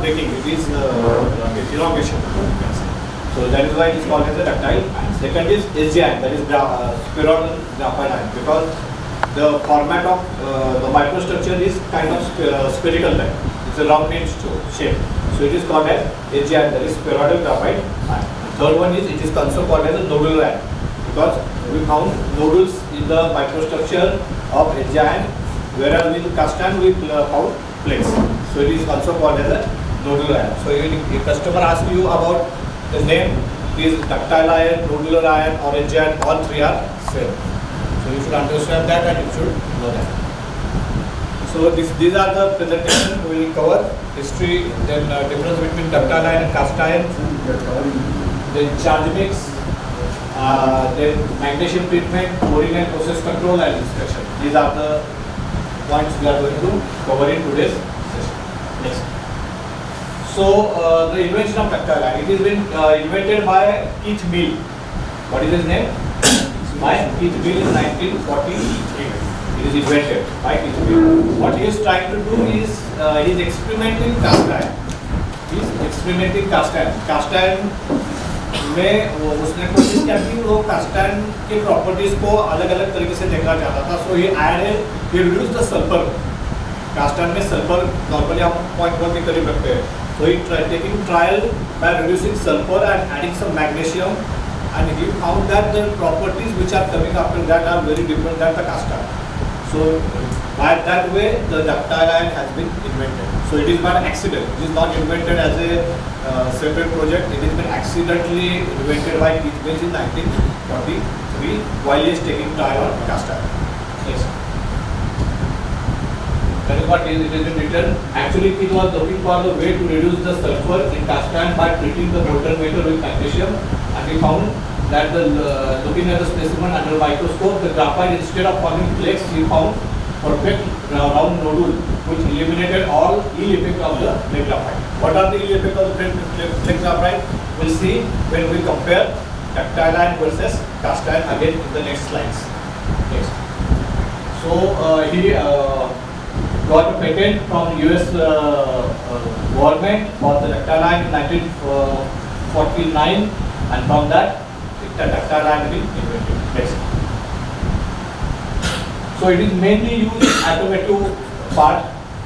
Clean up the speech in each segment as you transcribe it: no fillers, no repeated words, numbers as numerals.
breaking, it is elongation. So that is why it is called as a ductile iron. Second is SG iron, that is spheroidal graphite iron, because the format of the microstructure is kind of spherical type. It's a rounded shape. So it is called as SG iron, that is spheroidal graphite iron. Third one is, it is also called as a nodular iron, because we found nodules in the microstructure of SG iron, whereas with cast iron we found plates. So it is also called as a nodular iron. So if customer asks you about the name, is ductile iron, nodular iron or SG iron, all three are same. So you should understand that and you should know that. So these are the presentation. We will cover history, then difference between ductile iron and cast iron, then charge mix, then magnesium treatment, boring and process control and inspection. These are the points we are going to cover in today's session. Next. So the invention of ductile iron, it has been invented by Keith Mill. What is his name? By Keith Mill in 1943. It is invented by Keith Mill. What he is trying to do is he is experimenting cast iron. He is experimenting cast iron. Cast iron में उसने कोशिश किया कि वो cast iron की properties को अलग अलग तरीके से देखना चाहता था. सो ये आयरन ही reduce the sulphur. Cast iron में सल्फर नॉर्मली हम 0.1 के करीब रखते हैं. So he taking trial by reducing sulfur and adding some magnesium, and he found that the properties which are coming after that are very different than the cast iron. So by that way the ductile iron has been invented. So it is not an accident. It is not invented as a separate project. It has been accidentally invented by Keith Mill in 1943 while he is taking trial on cast iron. Yes. That is what it has been written. Actually, Keith was looking for the way to reduce the sulfur in cast iron by treating the molten metal with magnesium, and he found that looking at the specimen under microscope, the graphite, instead of forming flakes, he found perfect round nodule, which eliminated all ill effect of the flake graphite. What are the ill effect of the flake graphite? We'll see when we compare ductile iron versus cast iron again in the next slides. Next. So he got a patent from US government for the ductile iron in 1949, and from that the ductile iron will be invented. Next. So it is mainly used in automotive part.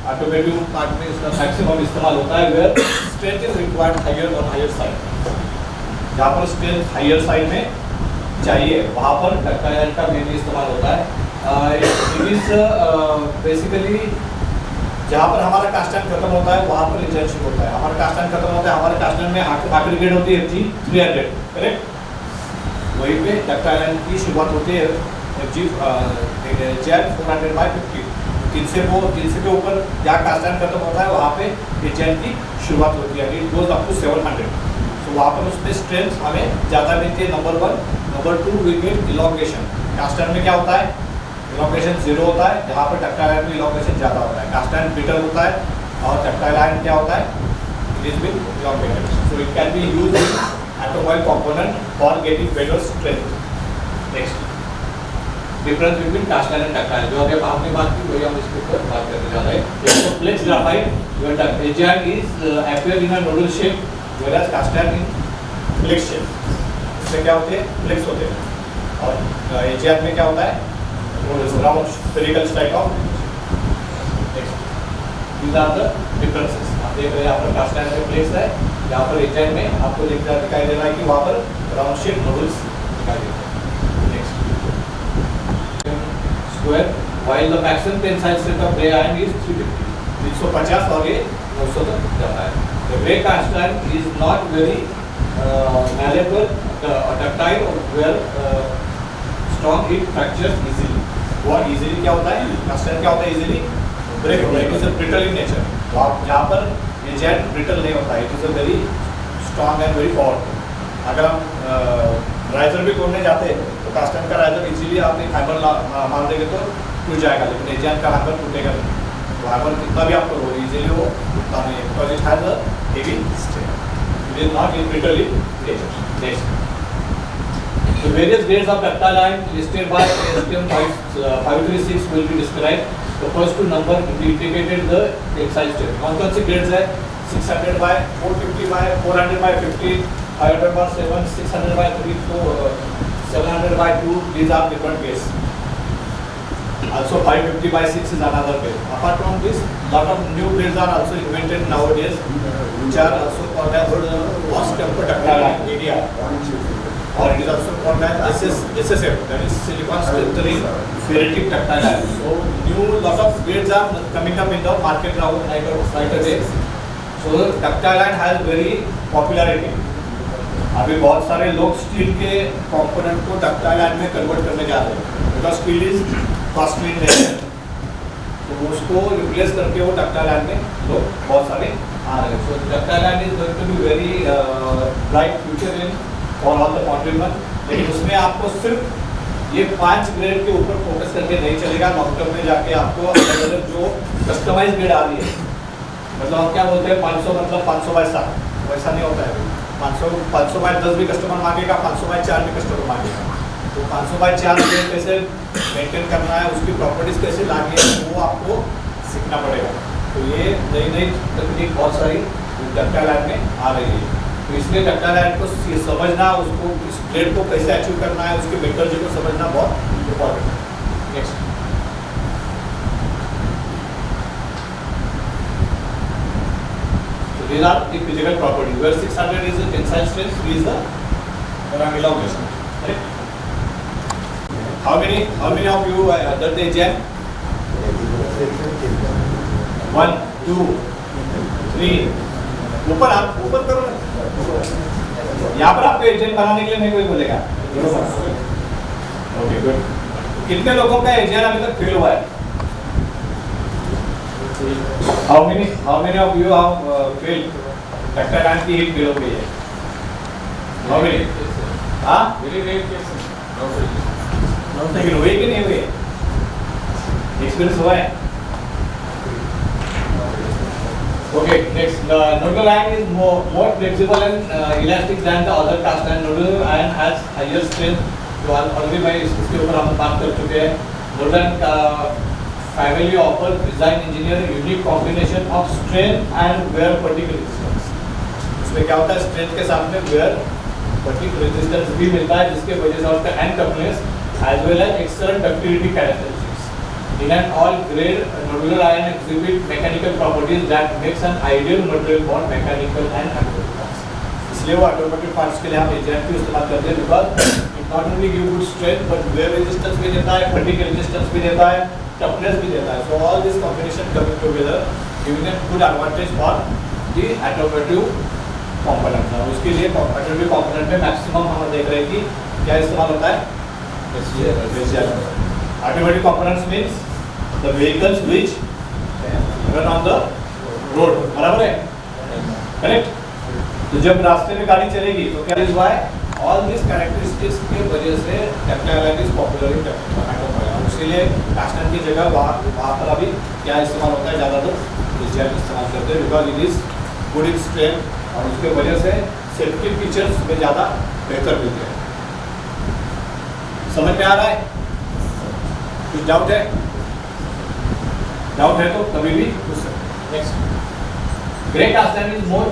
Automotive part में इसका maximum इस्तेमाल होता है where strength is required higher on higher side. जहाँ पर strength higher side में चाहिए वहाँ पर ductile iron का mainly इस्तेमाल होता है. It is basically जहाँ पर हमारा कास्ट आयरन खत्म होता है वहाँ पर इंजन शुरू होता है. हमारा कास्ट आयरन खत्म होता है, हमारे कास्ट आयरन में आखिरी ग्रेड होती है FG 300, करेक्ट. वहीं पे डक्टाइल आयरन की शुरुआत होती है FG 400/50. 300 के ऊपर जहाँ कास्ट आयरन खत्म होता है वहाँ पे HN की शुरुआत होती है. It goes up to 700. तो वहाँ पर उसमें स्ट्रेंथ हमें ज़्यादा मिलती है. Number 1. Number 2 we get elongation. Cast iron में क्या होता है? इलॉन्गेशन 0 होता है, जहाँ पर डक्टाइल आयरन में इलॉन्गेशन ज़्यादा होता है. कास्ट आयरन ब्रिटल होता है और डक्टाइल आयरन क्या होता है? It is with elongated. So it can be used in automobile component for getting better strength. Next. Difference between caste iron and ductile, जो अभी आपने बात की वही हम इसके ऊपर बात करने जा रहे हैं. एक तो flakes graphite your HR is appear in a nodal shape, whereas cast iron in flakes shape. इससे क्या होते हैं? फ्लेक्स होते हैं. और एचआर में क्या होता है? Round spherical type of. Next. These are the differences. आप देख रहे हैं यहाँ पर कास्ट आयरन में फ्लेक्स है, यहाँ पर एचआर में आपको दिखाई दे रहा है कि वहाँ पर राउंड शेप नोडल्स दिखाई देते हैं. Square, while the maximum tensile strength of gray iron is 350 और ये 900 तक जाता है. The gray cast iron is not very malleable, ductile, or well strong. It fractures easily. और easily क्या होता है? Cast iron क्या होता है? Easily break होता है. It is a brittle in nature. जहाँ पर ये जेट brittle नहीं होता है. It is a very strong and very powerful. अगर हम राइजर भी तोड़ने जाते हैं तो कास्ट आयरन का राइजर इजीली आपने फाइबर मार देंगे तो टूट जाएगा, लेकिन एचआर का फाइबर टूटेगा नहीं. तो फाइबर कितना भी आप करो इजीली वो टूटता नहीं है, because it has a heavy strength. It is not in brittle in nature. Next. The various grades of ductile iron listed by ASTM 536 will be described. The first two number indicated the tensile strength. कौन कौन से grades है? 600 by 450 by 400 by 50, 500 by 7, 600 by 3, 4, 700 by 2. These are different case. Also 550 by 6 is another case. Apart from this, lot of new grades are also invented nowadays, which are also called as lost temper ductile ADR, or it is also called as SSF, that is silicon strengthening ferritic ductile. So new lot of grades are coming up in the market now nowadays. So ductile iron has very popularity. अभी बहुत सारे लोग steel के component को ductile ion में convert करने जा रहे हैं, because steel is costly in nature, तो उसको रिप्लेस करके वो डक्टाइल आयन में लोग बहुत सारे आ रहे हैं. So ductile iron is going to be very bright future in for all the countrymen. लेकिन उसमें आपको सिर्फ ये 5 ग्रेड के ऊपर फोकस करके नहीं चलेगा. लॉन्ग टर्म में जाके आपको अलग अलग जो कस्टमाइज ग्रेड आ रही है, मतलब हम क्या बोलते हैं 500 मतलब 500 बाय 7, वैसा नहीं होता है. 500 बाय 10 भी कस्टमर मांगेगा, 500 बाय 4 भी कस्टमर मांगेगा. तो 500 बाय 4 ग्रेड कैसे मेंटेन करना है, उसकी प्रॉपर्टीज कैसे लानी है, वो आपको सीखना पड़ेगा. तो ये नई नई तकनीक बहुत सारी डक्टाइल आयन में आ रही है. तो इसलिए डक्टाइल आयन को समझना, उसको इस ग्रेड को कैसे अचीव करना है, उसके मेथोडोलॉजी को समझना बहुत इम्पोर्टेंट है. Next, these are the physical properties, where 600 is the tensile strength, 3 is the elongation. Correct? How many of you done the exam? 1, 2, 3. ऊपर आप ऊपर करो ना. यहाँ पर आपको एजेंट बनाने के लिए नहीं कोई बोलेगा. Okay, good. कितने लोगों का एजेंट अभी तक फेल हुआ है? How many of you have failed? Ductile ion की हीट फेल हो गई है. How many? हाँ? लेकिन हुए कि नहीं हुए? एक्सपीरियंस हुआ है? Okay, next. The nodal iron is more flexible and elastic than the other cast iron. Nodal iron has higher strength. तो ऑलरेडी मैं इसके ऊपर हम बात कर चुके हैं. Nodal iron primarily offers design engineer unique combination of strength and wear fatigue resistance. इसमें क्या होता है, स्ट्रेंथ के साथ में wear fatigue resistance भी मिलता है, जिसके वजह से उसका end toughness as well as excellent ductility characteristics. In an all grade nodular iron exhibit mechanical properties that makes an ideal material for mechanical and automotive parts. इसलिए वो automotive parts के लिए हम एजेंट भी इस्तेमाल करते हैं, because it not only give good strength but wear resistance भी देता है, fatigue resistance भी देता है, toughness भी देता है. So all this combination coming together giving a good advantage for the automotive component. now उसके लिए automotive component में maximum हम देख रहे हैं कि क्या इस्तेमाल होता है. automotive components means the vehicles which run on the road. बराबर है? करेक्ट. तो जब रास्ते में गाड़ी चलेगी तो क्या is why all this characteristics के वजह से ductile iron is popular in tomato. इसलिए कास्टन की जगह वहाँ पर अभी क्या इस्तेमाल होता है, ज़्यादातर एजेंट इस्तेमाल करते हैं, because it is good in strength, और उसके वजह से सेफ्टी फीचर्स में ज़्यादा बेहतर मिलते हैं. समझ में आ रहा है? कुछ डाउट है? डाउट है तो कभी भी पूछ सकते हैं. Next, grey cast iron is more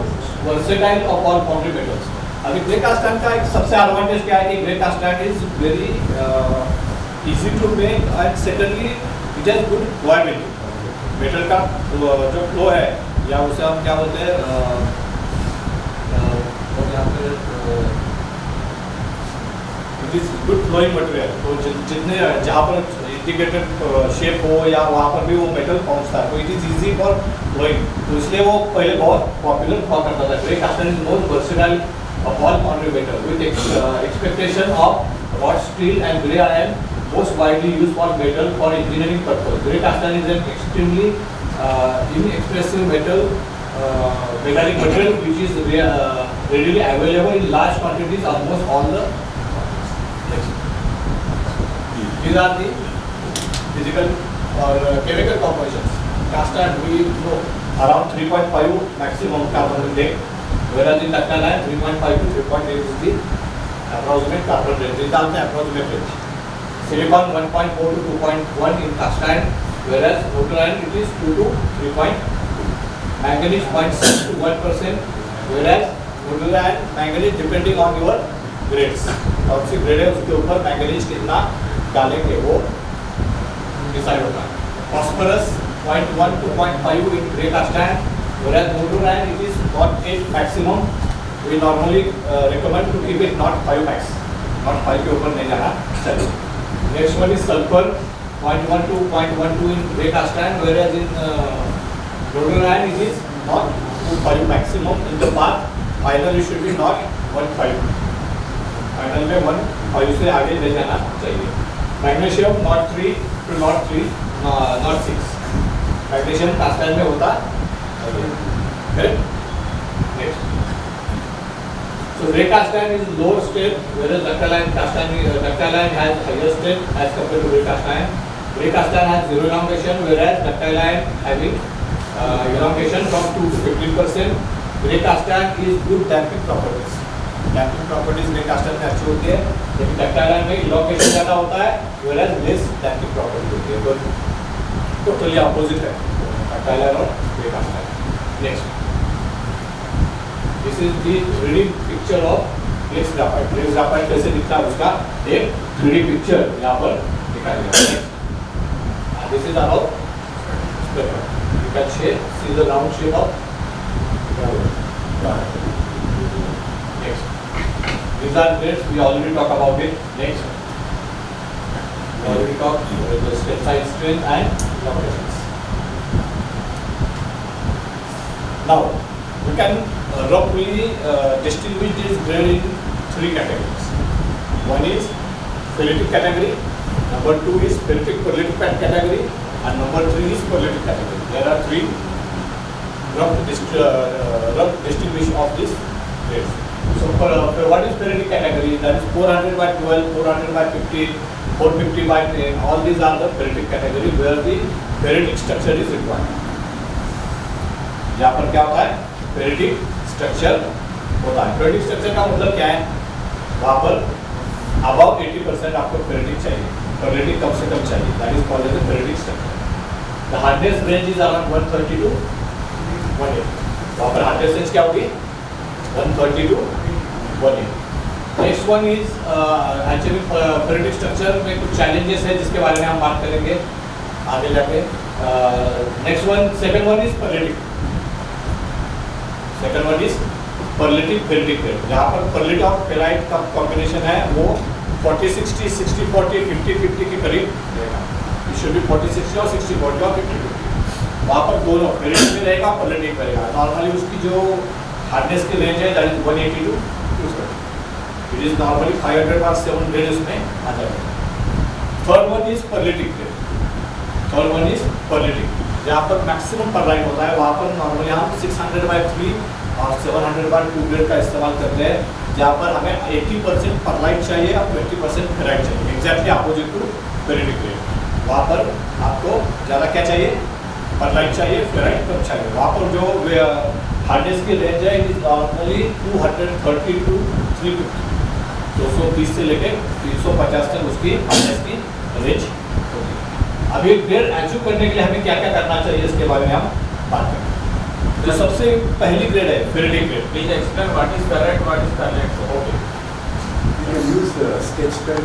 versatile of all foundry metals. अभी ग्रे कास्ट आयरन का एक सबसे एडवांटेज क्या है कि grey cast iron is very easy to make, and secondly it has good flowability. Metal का जो फ्लो है, या उसे हम क्या बोलते हैं, it is good flowing material. तो जितने जहाँ पर इंटीग्रेटेड शेप हो या वहाँ पर भी वो मेटल पहुँचता है, तो it is easy for flowing. तो इसलिए वो पहले बहुत पॉपुलर हुआ करता था. Grey cast iron is more versatile of all foundry metal with expectation of hot steel and grey iron most widely used for metal for engineering purpose. Grey cast iron is an extremely inexpensive metallic material which is readily available in large quantities almost all the. These are the physical or chemical compositions. Cast iron we know around 3.5 maximum carbon intake. Whereas in ductile iron 3.5 to 3.8 is the approximate carbon range. These are the approximate range. Silicon 1.4 to 2.1 in cast iron, whereas nodal iron it is 2 to 3.2. manganese 0.6 to 1%, whereas modular and manganese depending on your grades. कौन C grade है उसके ऊपर manganese कितना डालेंगे वो decide होगा. Phosphorus 0.1 to 0.5 in grey cast iron, whereas modular iron it is 0.8 maximum. We normally recommend to keep it not 5 max, not 5 के ऊपर नहीं जाना चाहिए. Next one is sulfur 0.1 to 0.12 in grey cast iron, whereas in modular iron it is not 5 maximum. In the path final it should be not 1.5. Final में 1.5 से आगे ले जाना चाहिए. Magnesium not 3 to not 3 not 6. Magnesium cast iron में होता है. Next, so gray cast iron is lower strength, whereas ductile iron has higher strength as compared to gray cast iron. Gray cast iron has zero elongation, whereas ductile iron having elongation from 2 to 15%. Gray cast iron is good damping properties. Damping properties gray cast iron में अच्छी होती है, लेकिन ductile iron में elongation ज़्यादा होता है, whereas less damping property होती है. तो totally opposite है ductile iron और gray cast iron. Next, this is the 3D picture of Blix graphite. Blix graphite कैसे दिखता है उसका एक 3D picture यहाँ पर दिखाया गया है. And this is our speculum. You can see the round shape of graphite. Next, these are grades. We already talk about it. Next, we already talked about the tensile strength and elongations. Now, we can roughly distinguish this grade in 3 categories. One is ferritic category, number 2 is ferritic pearlitic category, and number 3 is pearlitic category. There are 3 rough distinguish of this grades. So what is ferritic category? That is 400 by 12, 400 by 15, 450 by 10. All these are the ferritic category where the ferritic structure is required. यहाँ पर क्या होता है? ferritic structure होता है. ferritic structure का मतलब क्या है? वहाँ पर above 80% आपको ferritic चाहिए. ferritic कम से कम चाहिए. That is called as a ferritic structure. The hardness range is around 130 to 180. वहाँ पर hardness range क्या होगी? 130 to 180. Next one is actually ferritic structure में कुछ challenges है जिसके बारे में हम बात करेंगे आगे जाके. Next one, second one is pearlitic. Second one is pearlitic ferritic grade. जहाँ पर pearlite और ferrite का combination है वो 40-60, 60-40, 50-50 के करीब रहेगा. It should be 40-60 और 60-40 और 50-50. वहाँ पर दोनों ferritic में रहेगा, pearlitic में रहेगा. Normally उसकी जो hardness की range है that is 180 to 230. It is normally 500 or 700 उसमें आ जाएगा. Third one is pearlitic grade. Third one is pearlitic. जहाँ पर मैक्सिमम परलाइट होता है वहाँ पर नॉर्मली हम 600 by 3 और 700 by 2 ग्रेड का इस्तेमाल करते हैं, जहाँ पर हमें 80% परलाइट चाहिए और 20% फेराइट चाहिए. Exactly opposite to ferritic grade. वहाँ पर आपको ज़्यादा क्या चाहिए? परलाइट चाहिए, फेराइट कम चाहिए. वहाँ पर जो हार्डनेस की रेंज है इट इज नॉर्मली 230 to 350. 230 से लेकर 350 तक उसकी हार्डनेस की रेंज. अभी ग्रेड अचीव करने के लिए हमें क्या क्या करना चाहिए इसके बारे में हम बात करें. जो सबसे पहली ग्रेड है ferritic grade. Please explain what is ferrite, what is perlite. Okay, you can use the sketch pen.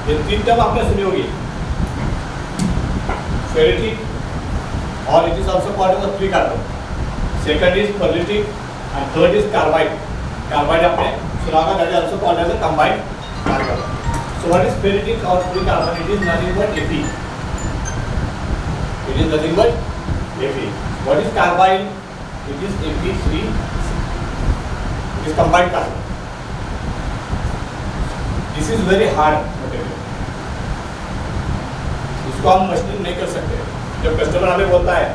ये 3 टर्म आपने सुनी होगी. फेरिटिक और it is also called as 3 carbon. Second is pearlitic and third is carbide. Carbide आपने सुना होगा, that is also called as a combined carbon. So what is ferritic or 3 carbon? It is nothing but Fe. It is nothing but Fe. What is carbide? It is Fe3. It is combined carbon. This is very hard material. इसको हम machining नहीं कर सकते. जब customer हमें बोलता है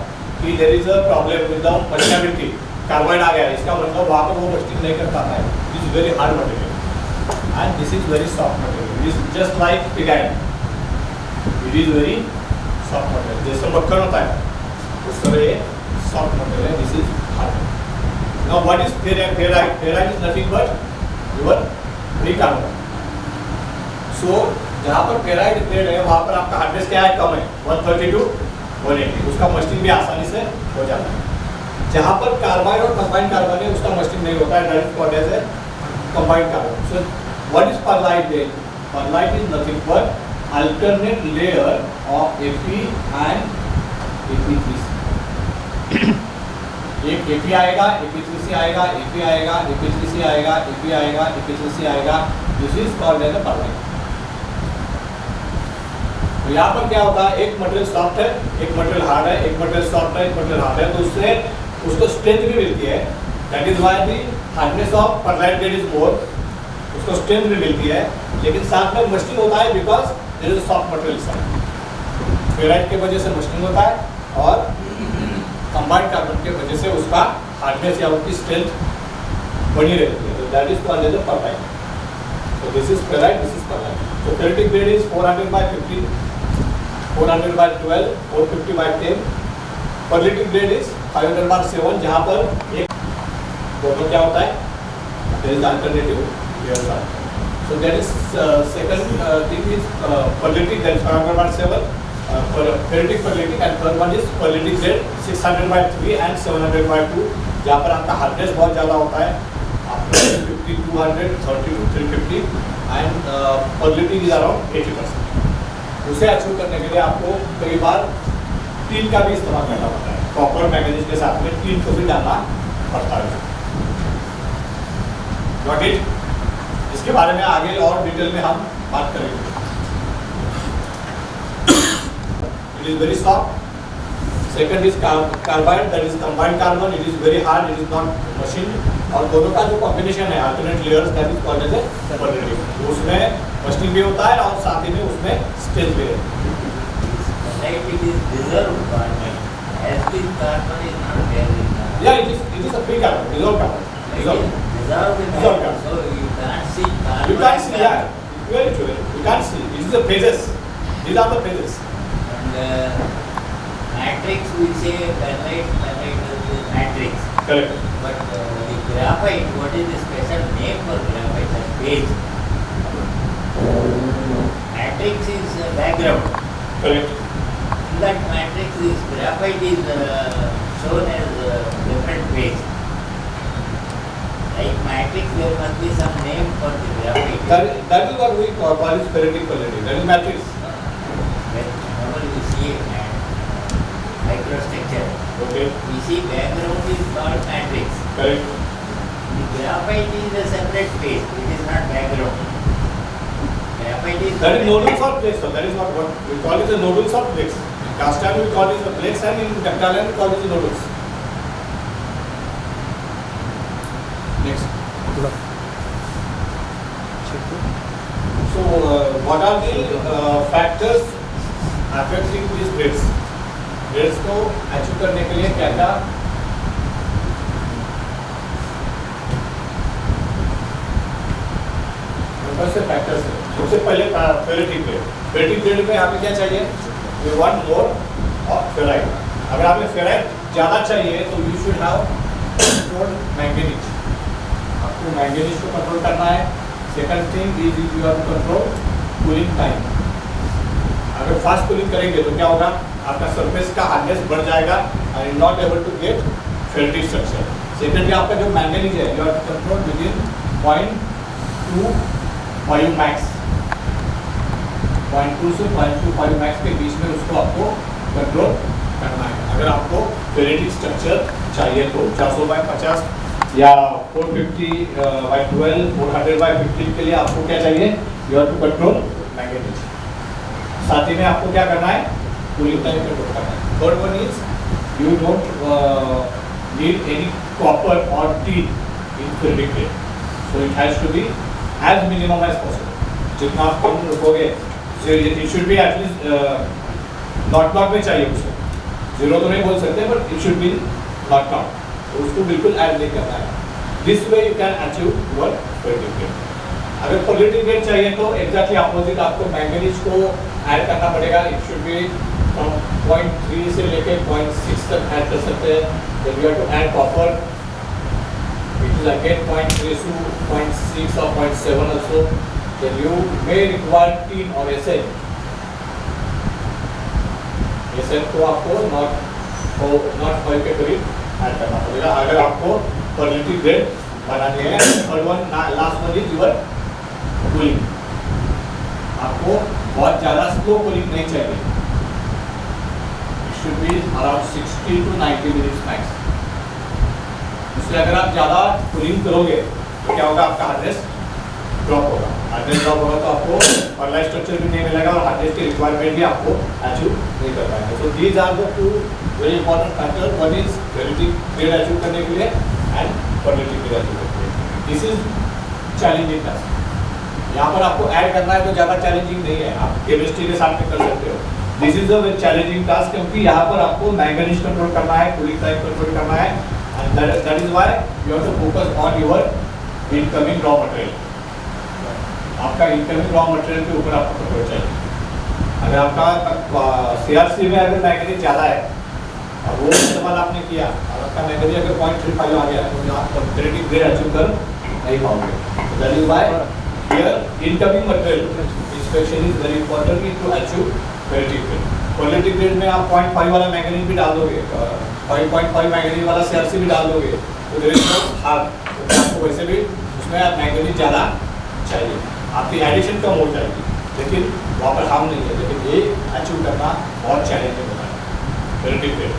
कि there is a problem with the machinability, carbide आ गया, इसका मतलब वहाँ पर वो मशीन नहीं कर पाता है. It is very hard material and this is very soft material. It is just like pig iron. It is very soft material. जैसे मक्खन होता है उस तरह ये सॉफ्ट मटेरियल है. This is hard. Now what is ferrite? Ferrite is nothing but your free carbon. So जहाँ पर फेराइट ग्रेड है वहाँ पर आपका हार्डनेस क्या है? कम है, 130 to 180. उसका मस्टिंग भी आसानी से हो जाता है. जहाँ पर कार्बाइड और कंबाइंड कार्बन है उसका मस्टिंग नहीं होता है. That is called as a combined carbon. So what is pearlite then? Pearlite is nothing but alternate layer of Fe and Fe3C. एक Fe आएगा, Fe3C आएगा, Fe आएगा, Fe3C आएगा, Fe आएगा, Fe3C आएगा. This is called as a pearlite. तो यहाँ पर क्या होता है? एक मटेरियल सॉफ्ट है, एक मटेरियल हार्ड है, एक मटेरियल सॉफ्ट है, एक मटेरियल हार्ड है, तो उससे उसको स्ट्रेंथ भी मिलती है. That is why the hardness of pearlite grade is more. उसको स्ट्रेंथ भी मिलती है, लेकिन साथ में मस्टिंग होता है because there is soft material. Ferrite के वजह से मस्टिंग होता है और कंबाइंड कार्बन के वजह से उसका हार्डनेस या उसकी स्ट्रेंथ बनी रहती है. तो that is called as a pearlite. So this is ferrite, this is perlite. So ferritic grade is 400 by 15, 400 by 12, 450 by 10. Perlitic grade is 500 by 7. जहाँ पर एक दोनों क्या होता है? There is the alternative layers are. So that is second thing is perlitic, that is 500 by 7. Ferritic perlitic and third one is perlitic grade 600 by 3 and 700 by 2. जहाँ पर आपका हार्डनेस बहुत ज़्यादा होता है. 50, 200, 30 to 350 and perlitic is around 80%. उसे achieve करने के लिए आपको कई बार टीन का भी इस्तेमाल करना पड़ता है. कॉपर मैग्नीज के साथ में टीन को भी डालना पड़ता है. Got it? इसके बारे में आगे और डिटेल में हम बात करेंगे. It is very soft. Second is carbide, that is combined carbon. It is very hard. It is not machined. और दोनों का जो कॉम्बिनेशन है alternate layers, that is called as a perlitic. उसमें मशीनिंग भी होता है और साथ ही में उसमें स्टेज भी है. Like it is dissolved carbon. As this carbon is not there in the. Yeah, it is a free carbon, dissolved carbon. Dissolved in Dissolved carbon. carbon. So you can't see carbon. You can't see, yeah. Very true. You can't see. It is the phases. These are the phases. And matrix we say perlite is matrix. Correct. But the graphite, what is the special name for graphite? The phase. Matrix is background. Correct. In that matrix, this graphite is shown as different phase. Like matrix, there must be some name for the graphite. That is what we call is ferritic perlitic. That is matrix. Whenever we see microstructure, Okay. we see background is called matrix. Correct. The graphite is a separate phase. It is not background. Graphite is. That is nodules or plates. So that is what we call it the nodules or plates. In cast iron we call it the plates and in ductile iron we call it the nodules. Next. So what are the factors affecting these grades? Grades को achieve करने के लिए क्या क्या से factors है? सबसे पहले फेरेटिक ग्रेड. फेरेटिक ग्रेड में हमें क्या चाहिए? We want more of ferrite. अगर हमें फेराइट ज़्यादा चाहिए तो you should have control manganese. आपको मैंगनीज को कंट्रोल करना है. Second thing is you have to control cooling time. अगर फास्ट कूलिंग करेंगे तो क्या होगा? आपका सरफेस का हार्डनेस बढ़ जाएगा and not able to get ferritic structure. Secondly आपका जो मैंगनीज है you have to control within 0.25 max. 0.2 से 0.25 मैक्स के बीच में उसको आपको कंट्रोल करना है. अगर आपको फेरेटिक स्ट्रक्चर चाहिए तो 400 बाय 50 या 450 बाय 12, 400 बाय 15 के लिए आपको क्या चाहिए? You have to control manganese. साथ ही में आपको क्या करना है? कूलिंग टाइम कंट्रोल करना है. Third one is you don't need any copper और T in ferritic grade. So it has to be as minimum as possible. जितना आप कम रखोगे, it should be at least not में चाहिए उसको. जीरो तो नहीं बोल सकते but it should B not out, तो उसको बिल्कुल ऐड नहीं करना है। This way you can achieve your quality grade. अगर क्वालिटी ग्रेड चाहिए तो एग्जैक्टली अपोजिट आपको मैंगनीज को ऐड करना पड़ेगा। इट शुड बी फ्रॉम 0.3 से लेके 0.6 तक ऐड कर सकते हैं। Then you have to add copper, it is again 0.3 to 0.6 or 0.7 also. Then you may require tin or SN. SN को आपको नॉट 5 के करीब ऐड करना पड़ेगा अगर आपको क्वालिटी ग्रेड बनानी है। Third one, last one is your cooling. आपको बहुत ज़्यादा स्लो कूलिंग नहीं चाहिए। It should be around 60 to 90 minutes max. इसलिए अगर आप ज़्यादा कूलिंग करोगे तो क्या होगा, आपका हार्डनेस ड्रॉप होगा। हार्डनेस ड्रॉप होगा तो आपको पर्लाइट स्ट्रक्चर भी नहीं मिलेगा और हार्डनेस की रिक्वायरमेंट भी आपको अचीव नहीं कर पाएंगे। So these are the two very important factor. One is quality grade achieve करने के लिए एंड क्वालिटी ग्रेड अचीव करने के लिए। This is challenging task. यहाँ पर आपको ऐड करना है तो ज़्यादा चैलेंजिंग नहीं है, आप केमिस्ट्री के साथ में कर सकते हो। This is a challenging task क्योंकि यहाँ पर आपको मैंगनीज कंट्रोल करना है, कूलिंग टाइम कंट्रोल करना है, and that is why you have to focus on your incoming raw material. आपका इनकमिंग रॉ मटेरियल के ऊपर आपको कंट्रोल चाहिए। अगर आपका CRC में अगर मैंगनीज ज़्यादा है और वो इस्तेमाल आपने किया और आपका मैंगनीज अगर 0.35 आ गया तो आप क्वालिटी ग्रेड अचीव कर नहीं पाओगे। That is why here incoming material inspection is very important to achieve quality grade. Quality grade में आप 0.5 वाला मैंगनीज भी डाल दोगे, 5.5 मैंगनीज वाला CRC भी डाल दोगे तो देयर इज नो हार्म, तो आपको वैसे भी उसमें मैंगनीज ज़्यादा चाहिए, आपकी एडिशन कम हो जाएगी, लेकिन वहाँ पर हार्म नहीं है। लेकिन ये अचीव करना बहुत चैलेंजिंग होता है quality grade.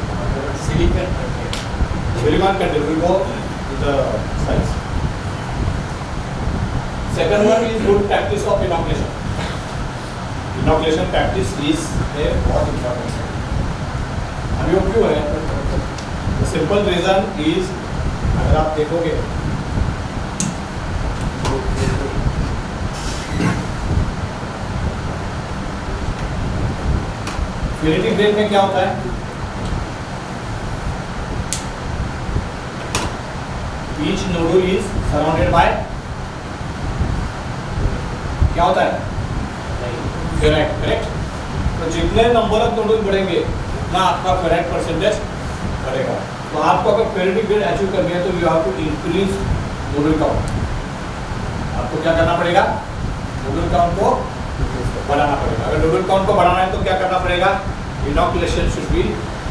Silicon content will go to the size. Second one is good practice of inoculation. Inoculation practice is a बहुत इंपॉर्टेंट है। अभी वो क्यों है? सिंपल रीजन इज, अगर आप देखोगे क्वालिटी ग्रेड में क्या होता है, each nodule is surrounded by क्या होता है, फेराइट, करेक्ट। तो जितने नंबर ऑफ नोडुल बढ़ेंगे उतना आपका फेराइट परसेंटेज बढ़ेगा। तो आपको अगर क्वालिटी ग्रेड अचीव करनी है तो you have to increase nodule count. आपको क्या करना पड़ेगा, नोडुल काउंट को बढ़ाना पड़ेगा। अगर नोडुल काउंट को बढ़ाना है तो क्या करना पड़ेगा, inoculation should be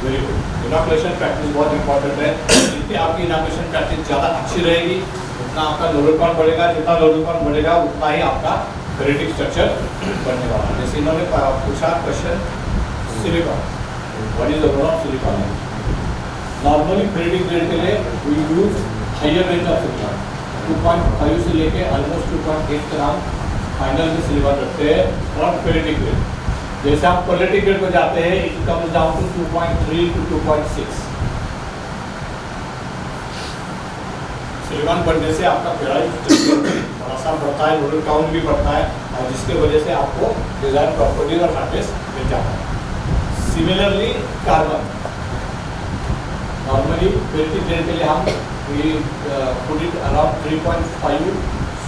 very good. Inoculation practice बहुत इंपॉर्टेंट है। जितनी आपकी इनॉकुलेशन प्रैक्टिस ज़्यादा अच्छी रहेगी उतना आपका नोडुल काउंट बढ़ेगा, जितना नोडुल काउंट बढ़ेगा उतना ही आपका क्वालिटी स्ट्रक्चर बनने वाला है। जैसे इन्होंने पूछा question, silicon, what is the role of silicon. Normally quality grade के लिए we use higher range of silicon, 2.5 से लेके ऑलमोस्ट 2.8 ग्राम फाइनल में सिलिकॉन रखते हैं और क्वालिटी ग्रेड। जैसे आप क्वालिटी ग्रेड को जाते हैं it comes down to 2.3 to 2.6। Silicon बढ़ने से आपका फेराइट थोड़ा सा बढ़ता है, नोडुल काउंट भी बढ़ता है और जिसके वजह से आपको डिजाइन प्रॉपर्टीज और हार्डनेस मिल जाता है। Similarly carbon, normally quality grade के लिए हम put it around 3.5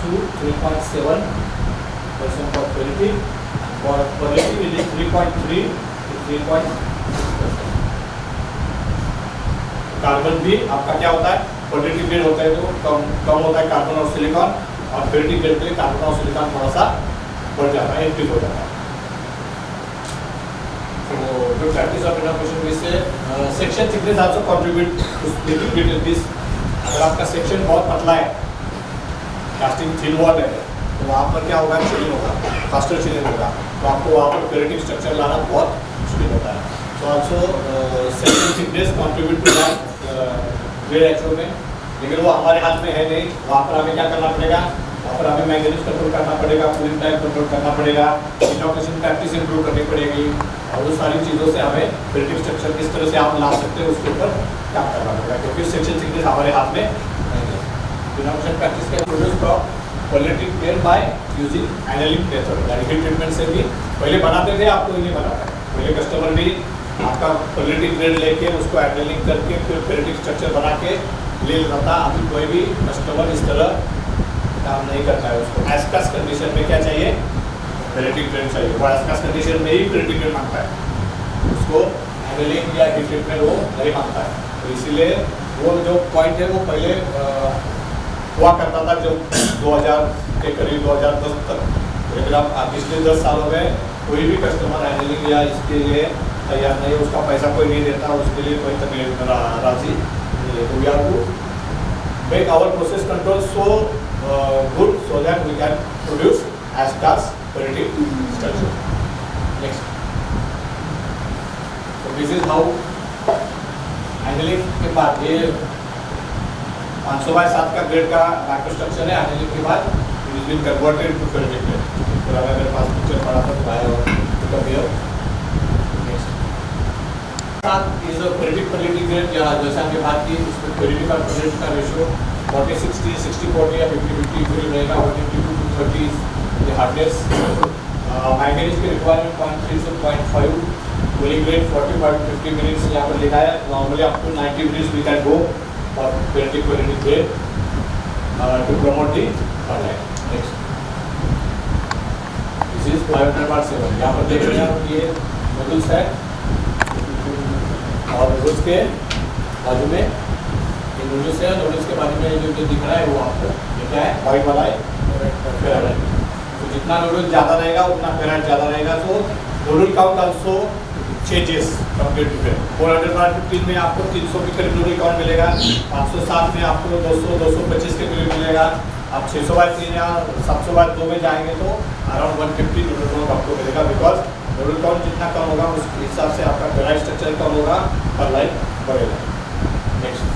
to 3.7% for quality, और quality will is 3.3 to 3.6%। Carbon भी आपका क्या होता है, क्वालिटी ग्रेड होता है तो कम होता है कार्बन और सिलिकॉन, और क्वालिटी ग्रेड के लिए कार्बन और सिलिकॉन थोड़ा सा बढ़ जाता है, इंक्रीज हो जाता है। तो good practice of innovation with section thickness also contribute to little bit in this। अगर आपका सेक्शन बहुत पतला है, कास्टिंग थिन वॉल है, तो वहाँ पर क्या होगा, चिलिंग होगा, फास्टर चिलिंग होगा, तो आपको वहाँ पर क्वालिटी स्ट्रक्चर लाना बहुत मुश्किल होता है। तो also section thickness contribute to that grade HO में, लेकिन वो हमारे हाथ में है नहीं। वहाँ पर हमें क्या करना पड़ेगा, वहाँ पर हमें मैंगनीज कंट्रोल करना पड़ेगा, कूलिंग टाइम कंट्रोल करना पड़ेगा, इनॉकुलेशन प्रैक्टिस इंप्रूव करनी पड़ेगी, और वो सारी चीज़ों से हमें क्वालिटी स्ट्रक्चर किस तरह से आप ला सकते हो उसके ऊपर काम करना पड़ेगा, क्योंकि सेक्शन थिकनेस हमारे हाथ में नहीं है। इनॉकुलेशन प्रैक्टिस का produce crop quality grade by using annealing method, यानी कि ट्रीटमेंट से भी पहले बनाते थे, आपको नहीं बनाता है। पहले कस्टमर भी आपका क्वालिटी ग्रेड लेके उसको हैंडलिंग करके फिर फेरेटिक स्ट्रक्चर बना के ले लेता था। अभी कोई भी कस्टमर इस तरह काम नहीं करता है। उसको एस्कास कंडीशन में क्या चाहिए, फेरेटिक ग्रेड चाहिए। वो एस्कास कंडीशन में ही फेरेटिक ग्रेड मांगता है, उसको हैंडलिंग या हीट ट्रीटमेंट वो नहीं मांगता है। तो इसीलिए वो जो पॉइंट है वो पहले हुआ करता था जो 2000 के करीब 2010 तक। लेकिन अब पिछले 10 सालों में कोई भी कस्टमर हैंडलिंग या इसके लिए तैयार नहीं है, उसका पैसा कोई नहीं देता, उसके लिए कोई तकलीफ राजी नहीं है। तो we have to make our process control so good so that we can produce as cast ferritic structure. Next, तो दिस इज हाउ हैंडलिंग के बाद ये 500/7 का ग्रेड का माइक्रो स्ट्रक्चर है। हैंडलिंग के बाद it is been converted to ferritic grade. फिर अगर मेरे पास पिक्चर पड़ा था तो आया और पिकअप हियर। नेक्स्ट, साथ is a ferritic quality grade, या जैसा हमने बात की उसमें फेरेटिक और फेरेटिक का रेशियो 40-60, 60-40 या 50-50 ग्रेड रहेगा। 180-230 द हार्डनेस। मैंगनीज की रिक्वायरमेंट 0.3 से 0.5, कूलिंग रेट 45-50 मिनट्स यहाँ पर लिखा है। Normally up to 90 minutes we can go for ferritic quality grade to promote the online. Next, this is plywood number 7। यहाँ पर देख रहे हैं आप, ये नूडल्स है और नूडल्स के बाजू में ये नूडल्स है। नूडल्स के बाजू में जो दिख रहा है वो आपको ये क्या है, वाइट वाला है फेराइट। तो जितना नूडल्स ज़्यादा रहेगा उतना फेराइट ज़्यादा रहेगा। तो nodule count also changes compare to fair. 415 में आपको 300 के करीब नूडल काउंट मिलेगा। 507 में आपको 200-225 के करीब मिलेगा। आप 600/3 या 700/2 में जाएंगे तो अराउंड 150 नूडल काउंट आपको मिलेगा। बिकॉज नूडल काउंट जितना कम होगा उस हिसाब से आपका फेराइट स्ट्रक्चर कम होगा और लाइन बढ़ेगा। Next,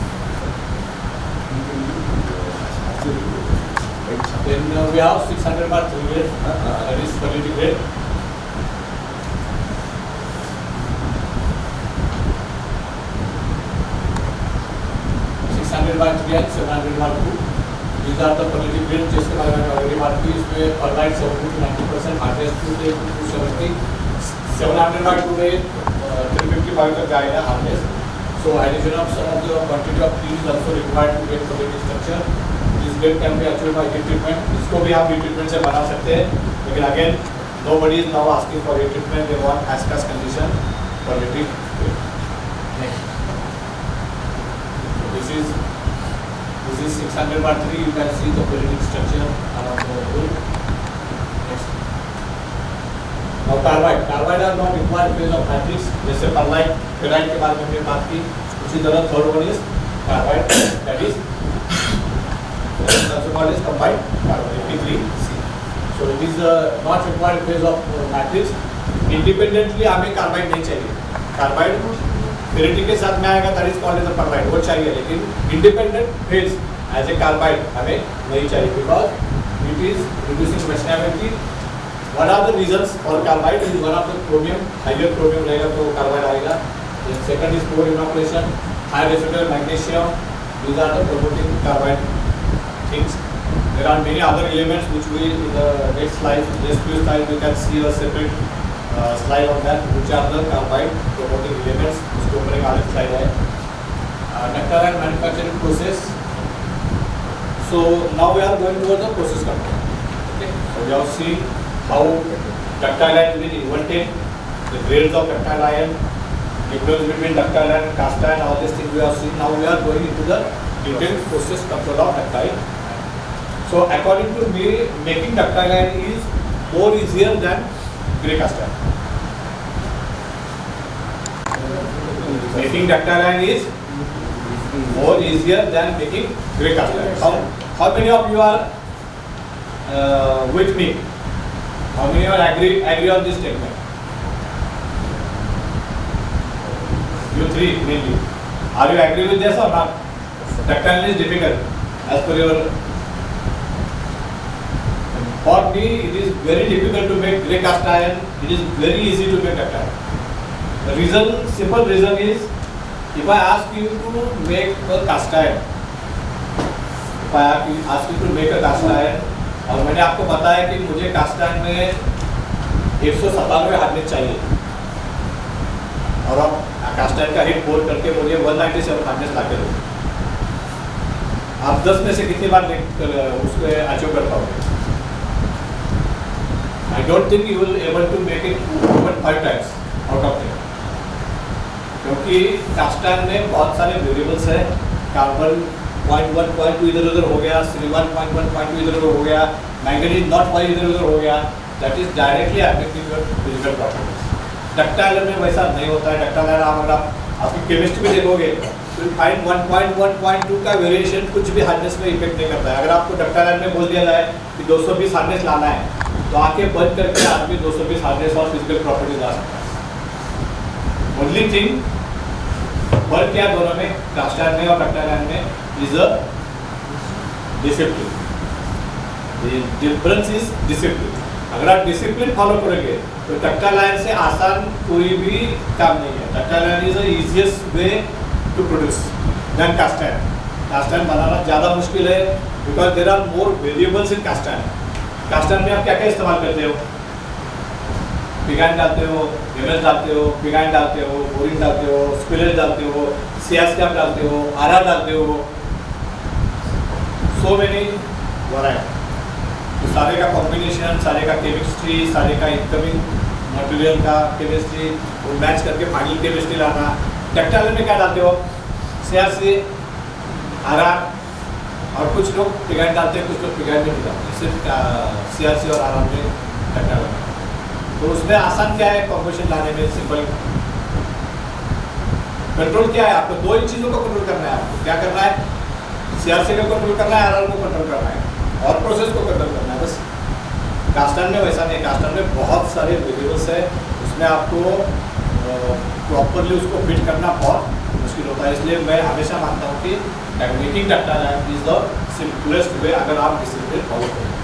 then we have 600/3 grade, that is quality grade. 600/3 and 700/2, these are the quality grade जिसके बारे में ऑलरेडी बात की। इसमें परलाइट 70-90%, हार्डनेस 270, 700/2 में 355 तक जाएगा hardness. So addition of some of the quantity of clean is also required to get quality structure. This grade can be achieved by heat treatment. इसको भी आप heat treatment से बना सकते हैं, लेकिन again nobody is now asking for heat treatment. They want as-cast condition quality grade. Next, so this is 600/3. You can see the quality structure around the whole. Next, now carbide are not required phase of matrix. जैसे perlite, ferrite के बारे में हमने बात की, उसी तरह third one is carbide, that is called is combined carbide 83C. So it is not required phase of matrix. Independently हमें कार्बाइड नहीं चाहिए। कार्बाइड फेरेटिक के साथ में आएगा, that is called as a perlite, वो चाहिए। लेकिन independent phase as a carbide हमें नहीं चाहिए, बिकॉज इट इज रिड्यूसिंग वेस्टेबिलिटी। What are the reasons for carbide? Is one of the chromium, higher chromium रहेगा तो carbide आएगा। Then second is poor inoculation, high residual magnesium. These are the promoting carbide things. There are many other elements which we in the next slide, next few slides we can see a separate slide on that, which are the carbide promoting elements. उसके ऊपर एक अलग slide है। Ductile ion manufacturing process. So now we are going towards the process control. Okay. So we have seen how ductile ion has been invented, the grades of ductile ion, difference between ductile ion and cast iron, all these things we have seen. Now we are going into the detailed process control of ductile ion. So according to me, making ductile iron is more easier than grey cast iron. Making ductile iron is more easier than making grey cast iron. How many of you are with me? How many are agree on this statement? You three mainly. Are you agree with this or not? Ductile iron is difficult as per your. For me, it is very difficult to make grey cast iron. It is very easy to make ductile iron. The reason, simple reason is, if I ask you to make a cast iron, if I ask you to make a cast iron, और मैंने आपको बताया कि मुझे cast iron में 197 hardness चाहिए, और आप कास्ट आयरन का हिट बोल करके मुझे 197 हार्डनेस ला के दो, आप 10 में से कितनी बार उसको अचीव कर पाओगे? I don't think you will able to make it even 5 times out of 10, क्योंकि कास्ट आयरन में बहुत सारे वेरिएबल्स हैं। कार्बन 0.1 0.2 इधर उधर हो गया, सिलिकॉन 0.1 0.2 इधर उधर हो गया, मैंगनीज 0.5 इधर उधर हो गया, that is directly affecting your physical properties. Ductile में वैसा नहीं होता है। डक्टाइल अगर आप आपकी केमिस्ट्री में देखोगे तो फाइन 1.1 0.2 का वेरिएशन कुछ भी हार्डनेस में इफेक्ट नहीं करता है। अगर आपको डक्टाइल में बोल दिया जाए कि 220 हार्डनेस लाना है, तो आंखें बंद करके आदमी 220 हार्डनेस और फिजिकल प्रॉपर्टीज ला सकता है। ओनली थिंग फर्क क्या दोनों में, कास्ट आयरन में और डक्टाइल आयरन में, is a discipline. The difference is discipline. अगर आप डिसिप्लिन फॉलो करोगे तो डक्टाइल आयरन से आसान कोई भी काम नहीं है। Ductile iron is the easiest way to produce then cast iron. Cast iron बनाना ज़्यादा मुश्किल है because there are more variables in cast iron. Cast iron में आप क्या क्या इस्तेमाल करते हो? पिगाइन डालते हो, एमएस डालते हो, पिगाइन डालते हो, बोरिन डालते हो, स्पिलेज डालते हो, सीएसकैप डालते हो, आरआर डालते हो, सो मेनी वैरायटी। तो सारे का कॉम्बिनेशन, सारे का केमिस्ट्री, सारे का इनकमिंग मटेरियल का केमिस्ट्री वो मैच करके फाइनल केमिस्ट्री लाना। डक्टाइल में क्या डालते हो? सीआरसी, आरआर, और कुछ लोग पिगाइन डालते हैं, कुछ लोग पिगाइन में नहीं डालते, सिर्फ सीआरसी और आरआर में डक्टाइल में। तो उसमें आसान क्या है कॉम्पोजिशन लाने में? सिंपल कंट्रोल क्या है? आपको दो ही चीज़ों को कंट्रोल करना है। आपको क्या करना है? सीआरसी को कंट्रोल करना है, आरआर को कंट्रोल करना है, और प्रोसेस को कंट्रोल करना है, बस। कास्ट आयरन में वैसा नहीं। कास्ट आयरन में बहुत सारे वेरिएबल्स है, उसमें आपको प्रॉपरली उसको फिट करना बहुत मुश्किल होता है। इसलिए मैं हमेशा मानता हूँ कि making ductile iron is the simplest way अगर आप डिसिप्लिन फॉलो करें।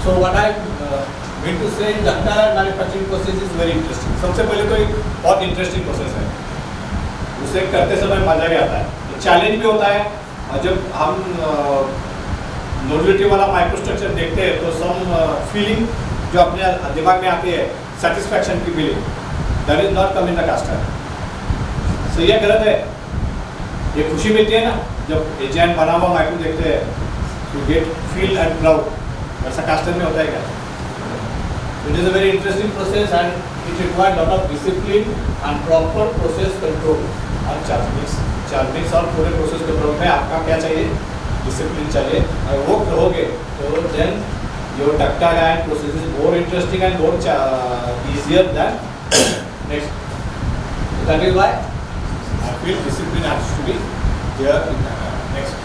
So what I mean to say, ductile iron manufacturing process is very interesting. सबसे पहले तो एक बहुत इंटरेस्टिंग प्रोसेस है, उसे करते समय मजा भी आता है, चैलेंज भी होता है। और जब हम नोडलिटी वाला माइक्रोस्ट्रक्चर देखते हैं तो सम फीलिंग जो अपने दिमाग में आती है, सेटिस्फैक्शन की feeling, that is not come in the cast iron. सही है गलत है? ये खुशी मिलती है ना जब एजेंट बना हुआ माइक्रो देखते हैं, to get feel and proud. ऐसा कास्ट आयरन में होता है क्या? It is a very interesting process and it required lot of discipline and proper process control और चार्जिंग्स और पूरे प्रोसेस कंट्रोल में आपका क्या चाहिए? डिसिप्लिन चाहिए। और वो करोगे तो then your ductile iron process is more interesting and more easier than next. That is why I feel discipline has to be there in next.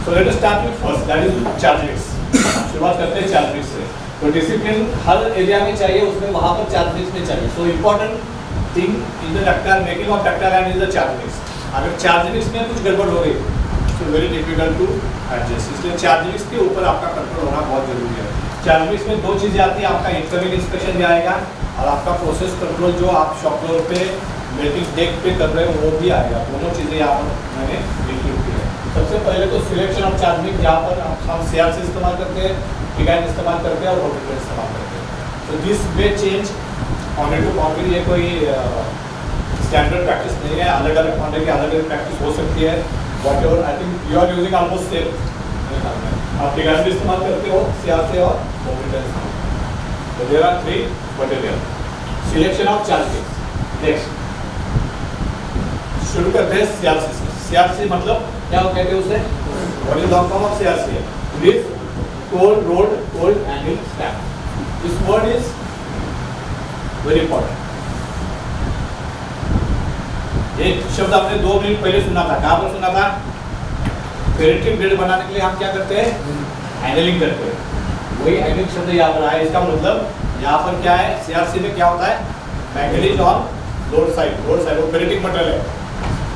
So let us start with first, that is chargings. शुरुआत करते हैं charging से। तो discipline हर area में चाहिए, उसमें वहाँ पर चार्जिंग में चाहिए। So important thing in the ductile making of ductile iron is the charging. अगर चार्जिंग में कुछ गड़बड़ हो गई तो वेरी डिफिकल्ट टू एडजस्ट, इसलिए चार्जिंग के ऊपर आपका कंट्रोल होना बहुत जरूरी है। चार्जिंग में दो चीज़ें आती हैं, आपका इनकमिंग इंस्पेक्शन भी आएगा और आपका प्रोसेस कंट्रोल जो आप शॉप फ्लोर पे मेल्टिंग डेक पे कर रहे हो वो भी आएगा। दोनों चीज़ें यहाँ पर मैंने इंक्लूड की है। सबसे पहले तो सिलेक्शन ऑफ चार्जिंग, जहाँ पर हम सीआरसी इस्तेमाल करते हैं, पिगाइन इस्तेमाल करते हैं और रोटेटर इस्तेमाल करते हैं। तो दिस वे चेंज फाउंडरी टू फाउंडरी, ये कोई स्टैंडर्ड प्रैक्टिस नहीं है। अलग अलग फाउंडरी की अलग अलग प्रैक्टिस हो सकती है। Whatever I think you are using almost same. आप पिगाइन भी इस्तेमाल करते हो, सीआरसी और रोटेटर इस्तेमाल। तो there are 3 material. Selection of charging. Next शुरू करते हैं सीआरसी से। सीआरसी मतलब क्या कहते हैं उसे? What is long form of CRC? It is cold road cold angle stamp. This word is very important. एक शब्द आपने 2 मिनट पहले सुना था, कहाँ पर सुना था? फेरेटिक ग्रेड बनाने के लिए हम क्या करते हैं? एंगलिंग करते हैं। वही एंगलिंग शब्द यहाँ पर आया। इसका मतलब यहाँ पर क्या है? सीआरसी में क्या होता है? Manganese on load side. Load side वो फेरेटिक मटेरियल है,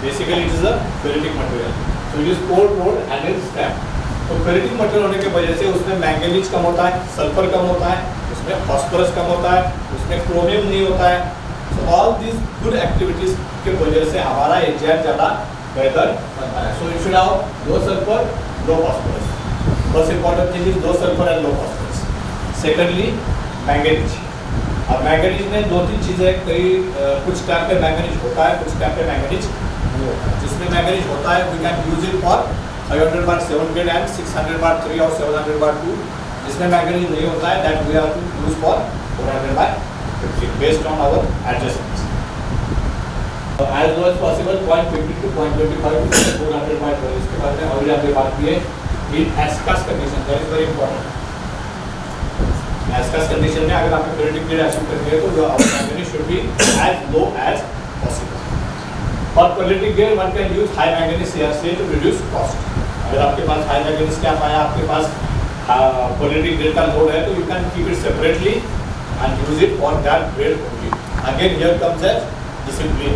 basically it is a ferritic material. So it is cold road angle stamp. तो फेरेटिक मटेरियल होने की वजह से उसमें मैंगनीज कम होता है, सल्फर कम होता है, उसमें फॉस्फोरस कम होता है, उसमें क्रोमियम नहीं होता है। So all this good activities के वजह से हमारा एजेंट ज़्यादा बेहतर बनता है। So it should have low sulphur low phosphorus. First important thing is low sulphur and low phosphorus. Secondly manganese. अब मैंगनीज में दो तीन चीज़ें, कई कुछ टाइप पे मैंगनीज होता है, कुछ टाइप पे मैंगनीज नहीं होता है। जिसमें मैंगनीज होता है we can use it for 500/700 and 600/3 और 700/2। जिसमें मैंगनीज नहीं होता है that we are to use for 400/50 based on our adjustments. As low as possible 0.50 to 0.25 400/12। इसके बाद में ऑलरेडी आपने बात की है in as cast condition, that is very important. As cast condition में अगर आपको क्रेडिट ग्रेड अचीव करनी है तो जो our manganese should be as low as possible. For quality grade one can use high manganese CRCA to reduce cost. अगर आपके पास हाई मैंगनीज क्या पाया, आपके पास क्वालिटी ग्रेड का लोड है तो you can keep it separately and use it for that grade only. Again here comes as discipline.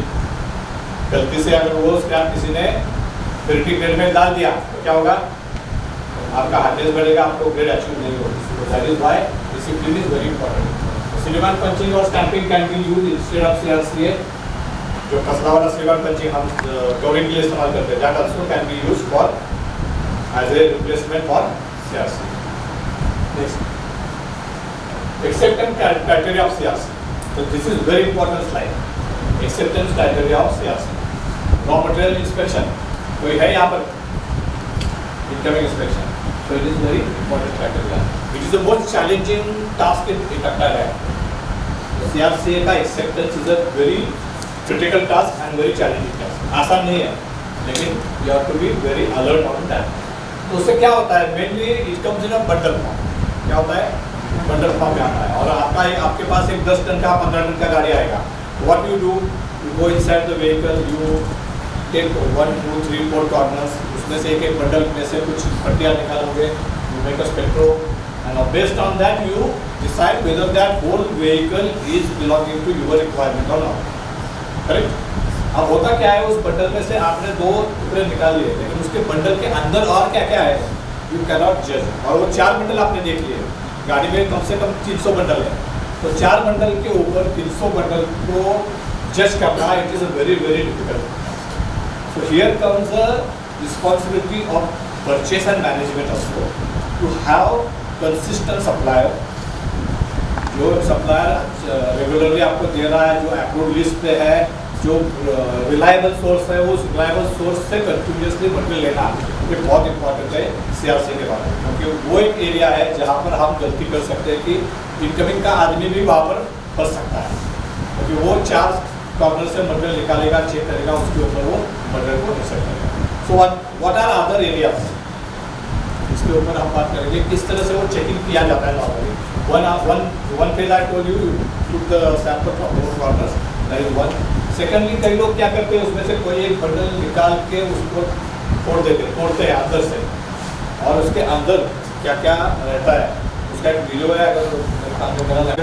गलती से अगर वो स्क्रैप किसी ने क्वालिटी ग्रेड में डाल दिया तो क्या होगा, आपका हार्डनेस बढ़ेगा, आपको ग्रेड अचीव नहीं होगी। So that is why discipline is very important. Silicon punching और stamping can be used instead of CRCA। जो कसला वाला सिलिकॉन पंचिंग हम ड्राइंग के लिए इस्तेमाल करते हैं, that also can be used for as a replacement for CRCA। Next, acceptance criteria of CRCA। So this is very important slide. Acceptance criteria of CRCA. Raw material inspection कोई है यहाँ पर, incoming inspection. So it is very important criteria. It is the most challenging task in ductile iron. CRCA का acceptance is a very critical task and very challenging task. आसान नहीं है, लेकिन you have to be very alert on that. तो उससे क्या होता है, mainly it comes in a bundle form. क्या होता है, bundle form में आता है। और आपके पास एक 10 टन का 15 टन का गाड़ी आएगा। What you do, you go inside the vehicle, you take 1, 2, 3, 4 corners, उसमें से एक बंडल में से कुछ पट्टियाँ निकालोगे, you make a spectro, and based on that you decide whether that whole vehicle is belonging to your requirement or not. Correct? अब होता क्या है, उस बंडल में से आपने 2 टुकड़े निकाल लिए, लेकिन उसके बंडल के अंदर और क्या क्या है, you cannot judge. और वो 4 बंडल आपने देख लिए, गाड़ी में कम से कम 300 बंडल है, तो 4 बंडल के ऊपर 300 बंडल को जज करना, it is a very very difficult. So here comes the responsibility of purchase and management also to have consistent supplier। जो supplier रेगुलरली आपको दे रहा है, जो अप्रूव्ड लिस्ट पे है, जो रिलायबल सोर्स है, उस रिलायबल सोर्स से कंटिन्यूसली मटेरियल लेना ये बहुत इंपॉर्टेंट है CRCA के बारे में, क्योंकि वो एक एरिया है जहाँ पर हम गलती कर सकते हैं कि इनकमिंग का आदमी भी वहाँ पर फंस सकता है, क्योंकि वो 4 कॉर्नर से मटेरियल निकालेगा, चेक करेगा, उसके ऊपर वो मटेरियल को एक्सेप्ट करेगा। So what are other areas, इसके ऊपर हम बात करेंगे किस तरह से वो चेकिंग किया जाता है normally. One phase I told you to the sample from both corners, that is one. Secondly कई लोग क्या करते हैं, उसमें से कोई एक बंडल निकाल के उसको तोड़ते हैं अंदर से, और उसके अंदर क्या क्या रहता है, उसका एक वीडियो है, अगर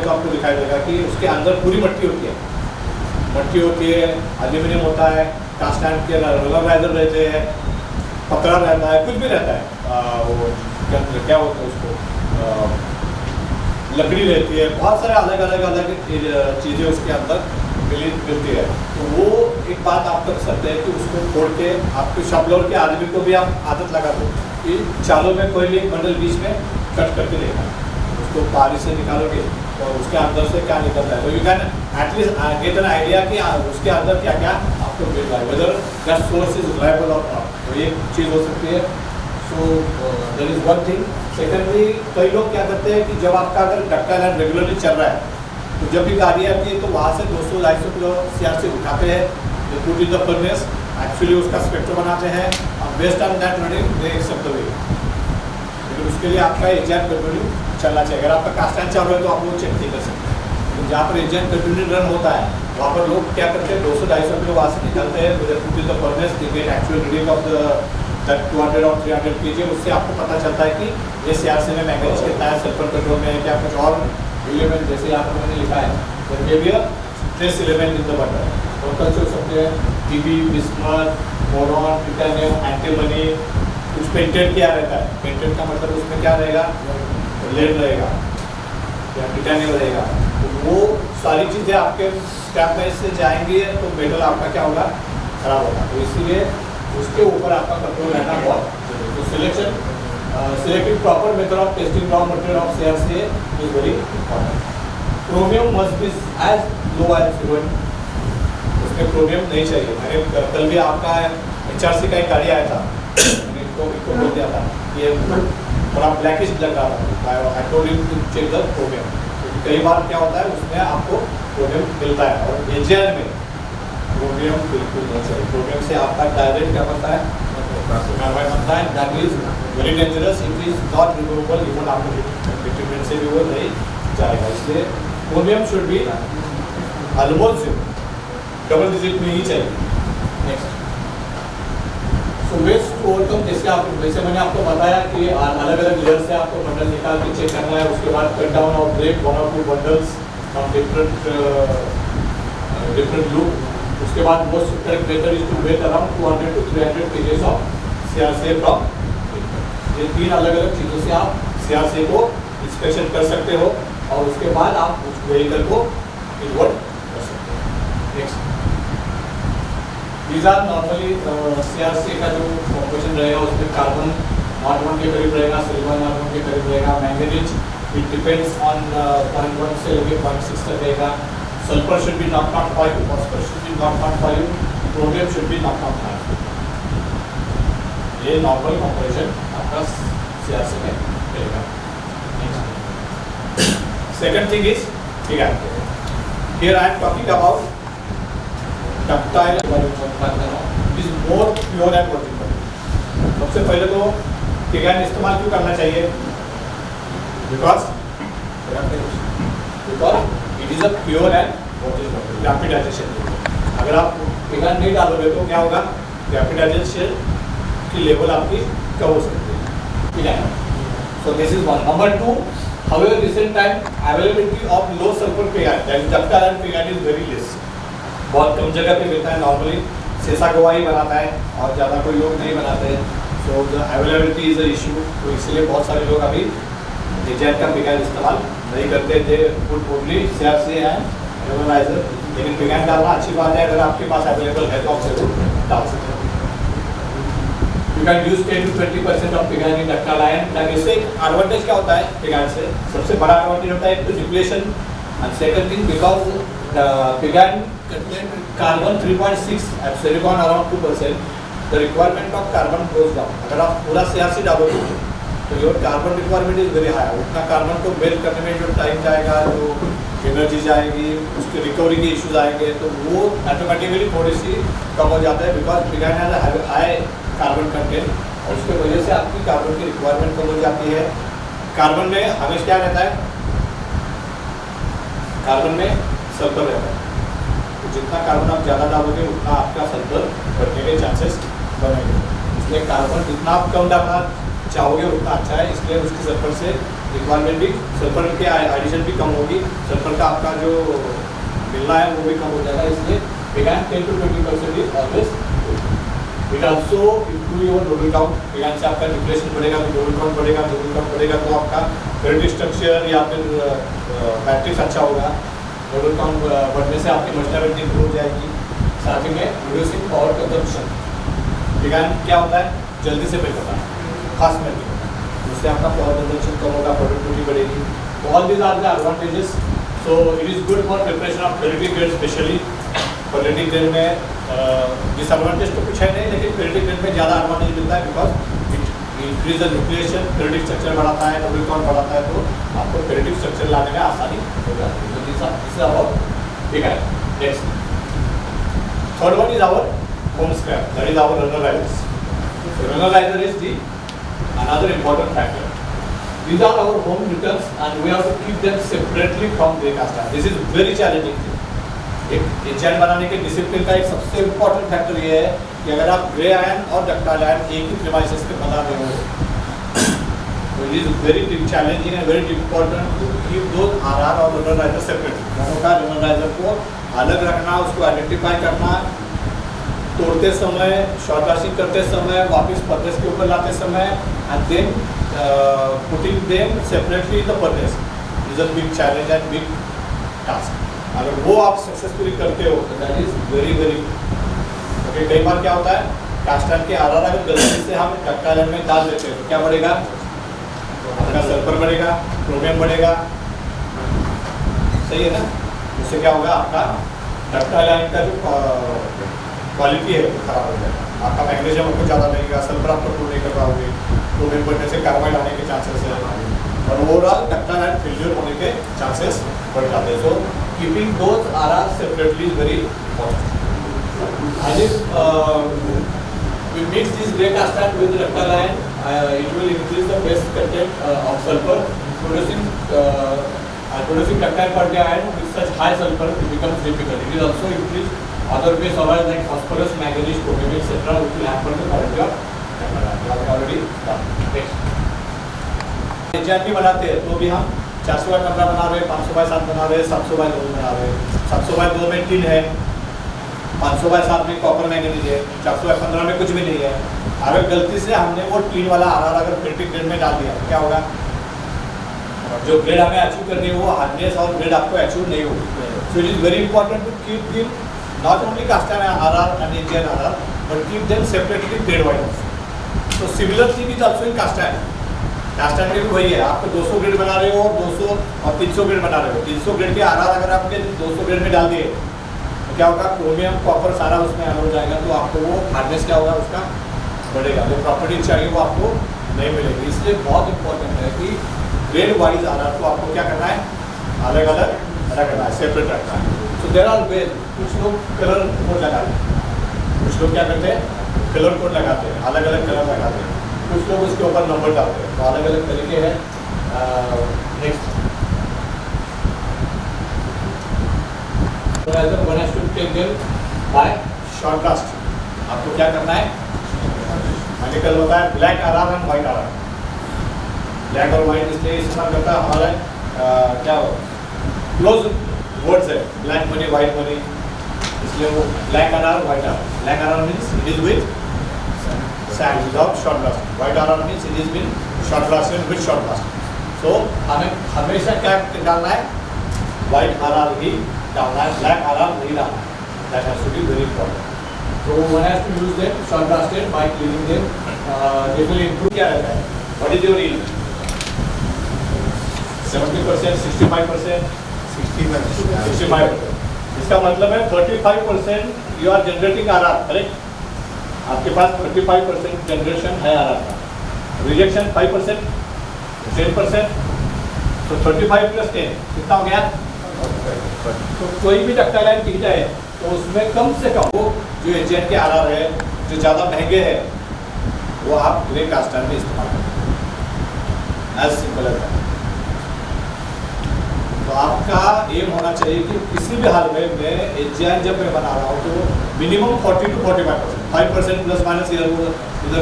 तो आपको दिखाई देगा कि उसके अंदर पूरी मट्टी होती है, एल्यूमिनियम होता है, कास्ट आयरन के रबराइजर रहते हैं, पतरा रहता है, कुछ भी रहता है, वो क्या होता है उसको, लकड़ी रहती है, बहुत सारे अलग चीज़ें उसके अंदर मिलती है। तो वो एक बात आप कर सकते हैं कि उसको फोड़ के आपके शॉपलोर के आदमी को भी आप आदत लगा दो कि चालों में कोई भी एक बंडल बीच में कट करके लेना, उसको पारी से निकालोगे और उसके अंदर से क्या निकलता है, तो you can at least get an idea कि उसके अंदर क्या क्या आपको मिल रहा है, whether that source is reliable और नॉट। तो ये चीज़ हो सकती है। So there is one thing. Secondly कई लोग क्या करते हैं कि जब आपका अगर डक्टाइल आयरन रेगुलरली चल रहा है, तो जब भी गाड़ी आती है तो वहाँ से 200-250 किलो CRCA उठाते हैं, जो put in the furnace, actually उसका स्पेक्ट्रो बनाते हैं, और based on that running they accept the weight. लेकिन उसके लिए आपका एजेंट कंटिन्यू चलना चाहिए। अगर आपका कास्ट आयरन चल रहा है तो आप वो चेक नहीं कर सकते, तो जहाँ पर एजेंट कंटिन्यू रन होता है वहाँ पर लोग क्या करते हैं, 200-250 किलो वहाँ से निकालते हैं, put in the furnace, they get actual reading of the 200 और 300 kg। उससे आपको पता चलता है कि ये CRCA में मैंगनीज कितना है, सल्फर कंट्रोल में है क्या, कुछ और एलिमेंट जैसे यहाँ पर मैंने लिखा है, trace element in the butter, और कल हो सकते हैं TB, bismuth, boron, titanium, antimony. कुछ पेंटेड क्या रहता है, पेंटेड का मतलब उसमें क्या रहेगा, लेड रहेगा या टिटेनियम रहेगा, तो वो सारी चीज़ें आपके स्क्रैप में से जाएंगी तो मेटल आपका क्या होगा, खराब होगा। तो इसीलिए उसके ऊपर आपका कंट्रोल रहना बहुत जरूरी है। तो selection Selecting proper method of testing raw material of CRCA is very important. Chromium must be as low as fluent. उसमें क्रोमियम नहीं चाहिए. मैंने कल भी आपका HRC का एक गाड़ी आया था, मैंने इनको बोल दिया था कि ये थोड़ा ब्लैकिश लग रहा था. I told him to check the chromium. कई बार क्या होता है उसमें आपको क्रोमियम मिलता है और AGR में क्रोमियम बिल्कुल नहीं चाहिए. क्रोमियम से आपका डायरेक्ट क्या बनता है, कार्बाइड बनता है. That is very dangerous. It is not removable. Even आपको ट्रीटमेंट से भी वो नहीं जाएगा. इसलिए chromium should be almost zero, double digit में ही चाहिए. Next, so waste to overcome. जैसे मैंने आपको बताया कि अलग अलग लेयर से आपको बंडल निकाल के चेक करना है. उसके बाद कट डाउन और break 1 or 2 bundles from different loop. उसके बाद most correct method is to weigh around 200 to 300 kgs of CRCA from. ये 3 अलग अलग चीज़ों से आप CRCA को इंस्पेक्शन कर सकते हो और उसके बाद आप उस व्हीकल को इन्वर्ट कर सकते हो. Next, these are normally CRCA का जो कॉम्पोजिशन रहेगा उसमें कार्बन 0.1 के करीब रहेगा, सिल्वर 0.1 के करीब रहेगा, मैंगनीज इट डिपेंड्स ऑन 0.1 से लेकर 0.6 तक रहेगा. Sulphur should be 0.5, phosphorus should be 0.5, chromium should B 0.5. ये नॉर्मल कॉम्पोजिशन आपका CRCA में रहेगा. Second thing is pigment. Here I am talking about ductile. It is more pure and virgin. सबसे पहले तो pigment इस्तेमाल क्यों करना चाहिए? Because it is a pure and virgin rapid digestion. अगर आप pigment नहीं डालोगे तो क्या होगा? Rapid digestion की लेवल आपकी कम हो सकती है. Pigment. So this is one. Number 2. However, recent time availability of low sulfur pigment, that is ductile and pigment is very less. बहुत कम जगह पे मिलता है. नॉर्मली सेसा गवाही बनाता है और ज़्यादा कोई लोग नहीं बनाते हैं. So the availability is a issue. तो इसलिए बहुत सारे लोग अभी AGR का pigment इस्तेमाल नहीं करते. They put only CRCA and analyser. लेकिन pigment डालना अच्छी बात है. अगर आपके पास अवेलेबल है तो आप जरूर डाल सकते हैं. You can use 10 to 20% of pigment in ductile iron. इससे एडवांटेज क्या होता है pigment से? सबसे बड़ा एडवांटेज होता है depletion. And second thing, because the pigment contain carbon 3.6 and silicon around 2%, the requirement of carbon goes down. अगर आप पूरा CRC डालोगे तो your carbon requirement is very high. उतना कार्बन को मेल्ट करने में जो टाइम जाएगा, जो एनर्जी जाएगी, उसके रिकवरी के इश्यूज आएंगे, तो वो ऑटोमेटिकली थोड़ी सी कम हो जाता है. Because pigment has high carbon content और उसके वजह से आपकी कार्बन की रिक्वायरमेंट कम हो जाती है. कार्बन में हमेशा क्या रहता है? कार्बन में सल्फर रहता है. तो जितना कार्बन आप ज़्यादा डालोगे उतना आपका सल्फर बढ़ने के चांसेस बनेंगे. इसलिए कार्बन जितना आप कम डालना चाहोगे उतना अच्छा है. इसलिए उसकी सल्फर से रिक्वायरमेंट भी, सल्फर के एडिशन भी कम होगी. सल्फर का आपका जो मिलना है वो भी कम हो जाएगा. इसलिए pigment 10 to 20% is always. It also improve your nodal count. pigment से आपका डिप्रेशन बढ़ेगा तो नोडल काउंट बढ़ेगा. नोडल काउंट बढ़ेगा तो आपका फेरेटिक स्ट्रक्चर या फिर मैट्रिक्स अच्छा होगा. नोडल काउंट बढ़ने से आपकी मस्टैबिलिटी इंप्रूव हो जाएगी. साथ ही में रिड्यूसिंग पावर कंजम्पशन. pigment क्या होता है? जल्दी से मेल्ट होता है, फास्ट मेल्टिंग होता है. उससे आपका पावर कंजम्पशन कम होगा, प्रोडक्टिविटी बढ़ेगी. All these are the advantages. So it is good for preparation of ferritic grade. Specially ferritic grade में डिसएडवांटेज तो कुछ है नहीं, लेकिन फेरेटिक ग्रेड में ज़्यादा एडवांटेज मिलता है. Because it increase the nucleation, ferritic structure बढ़ाता है, नोडल काउंट बढ़ाता है, तो आपको फेरेटिक स्ट्रक्चर लाने में आसानी हो जाती है. तो this is about pigment. Next, third one is our home scrap, that is our runners risers. Runerizer is the another important factor. These are our home returns and we have to keep them separately from grey cast iron. This is very challenging thing. एक HRC बनाने के discipline का एक सबसे important factor ये है कि अगर आप ग्रे आयरन और डक्टाइल आयरन एक ही प्रीमाइसेस पे बना रहे हो, तो it is very challenging and very important to keep those RR और रनराइजर सेपरेट. दोनों का रनराइजर को अलग रखना, उसको आइडेंटिफाई करना, तोड़ते समय, शॉर्ट कास्टिंग करते समय, वापस फर्नेस के ऊपर लाते समय, and then putting them separately in the furnace is a big challenge and big task. अगर वो आप सक्सेसफुली करते हो तो that is very very. Okay, कई बार क्या होता है, कास्ट आयरन के RR अगर गलती से हम डक्टाइल आयरन में डाल देते हैं तो क्या बढ़ेगा? आपका सल्फर बढ़ेगा, क्रोमियम बढ़ेगा, सही है ना। उससे क्या होगा, आपका डक्टाइल आयन का जो क्वालिटी है वो खराब हो जाएगा, आपका मैग्नीशियम आपको ज़्यादा लगेगा, सल्फर आप कंट्रोल नहीं कर पाओगे, क्रोमियम बढ़ने से कार्बाइड आने के चांसेस है और ओवरऑल डक्टाइल आयन फेल्यूर होने के चांसेस बढ़ जाते हैं। So keeping those R separately is very important. And if we mix this grey cast iron with ductile iron, it will increase the base content of sulfur, producing ductile particle iron with such high sulfur it becomes difficult. It will also increase other base alloys like phosphorus, manganese, chromium, etc. which will hamper the quality of ductile iron. We have already done. Next. HRP बनाते हैं तो भी हम 400/15 बना रहे हैं, 500/7 बना रहे हैं, 700/2 बना रहे हैं। 700/2 में टिन है, 500/7 में कॉपर मैंगनीज है, 400/15 में कुछ भी नहीं है। अगर गलती से हमने वो टीन वाला आर अगर क्रिटिक ग्रेड में डाल दिया तो क्या होगा, जो ग्रेड हमें अचीव करनी है वो हार्डनेस और ग्रेड आपको अचीव नहीं होगी। So it is very important to keep them not only cast iron RR and Indian RR but keep them separately grade wise. तो similar thing is also in cast iron. Cast iron भी वही है, आप 200 grade बना रहे हो, 200 और 300 grade बना रहे हो। 300 ग्रेड के आरआर अगर आपके 200 ग्रेड में डाल दिए क्या होगा, क्रोमियम कॉपर सारा उसमें ऐड हो जाएगा, तो आपको वो हार्डनेस क्या होगा उसका बढ़ेगा, जो प्रॉपर्टी चाहिए वो आपको नहीं मिलेगी। इसलिए बहुत इंपॉर्टेंट है कि ग्रेड वाइज आरआर को आपको क्या करना है, अलग अलग रखना है, सेपरेट रखना है। सो देयर आर वेज, कुछ लोग कलर कोड लगाते हैं, कुछ लोग क्या करते हैं कलर कोड लगाते हैं, अलग अलग कलर लगाते हैं, कुछ लोग उसके ऊपर नंबर डालते हैं, तो अलग अलग तरीके हैं। Next one has to take them by short cast। आपको क्या करना है, मैंने कल बताया black RR and white RR. Black और व्हाइट इसलिए इस्तेमाल करता है हमारा क्या क्लोज वर्ड्स है, ब्लैक मनी व्हाइट मनी, इसलिए वो black RR white RR. Black RR means it is with sand without short cast, white RR means it is with short cast and with short cast. So हमें हमेशा क्या डालना है, white RR ही डालना है, black RR नहीं डालना है। That has to be very important. तो one has to use them short casted by cleaning them, they will improve. क्या रहता है, व्हाट इज योर यील्ड, 70%, 65%, 65%। इसका मतलब है 35% you are generating RR, correct. आपके पास 35% जनरेशन है आरआर का, रिजेक्शन 5%, 10%, तो 35 + 10 कितना हो गया। तो कोई भी डक्टाइल आयन टिक जाए तो उसमें कम से कम वो जो एचएन के आरआर है जो ज़्यादा महंगे हैं वो आप ग्रे कास्ट आयरन में इस्तेमाल करें, एज सिंपल एज दैट। तो आपका एम होना चाहिए कि किसी भी हाल में मैं एचआईएन जब मैं बना रहा हूँ तो मिनिमम 40 to 45%, 5% प्लस माइनस इधर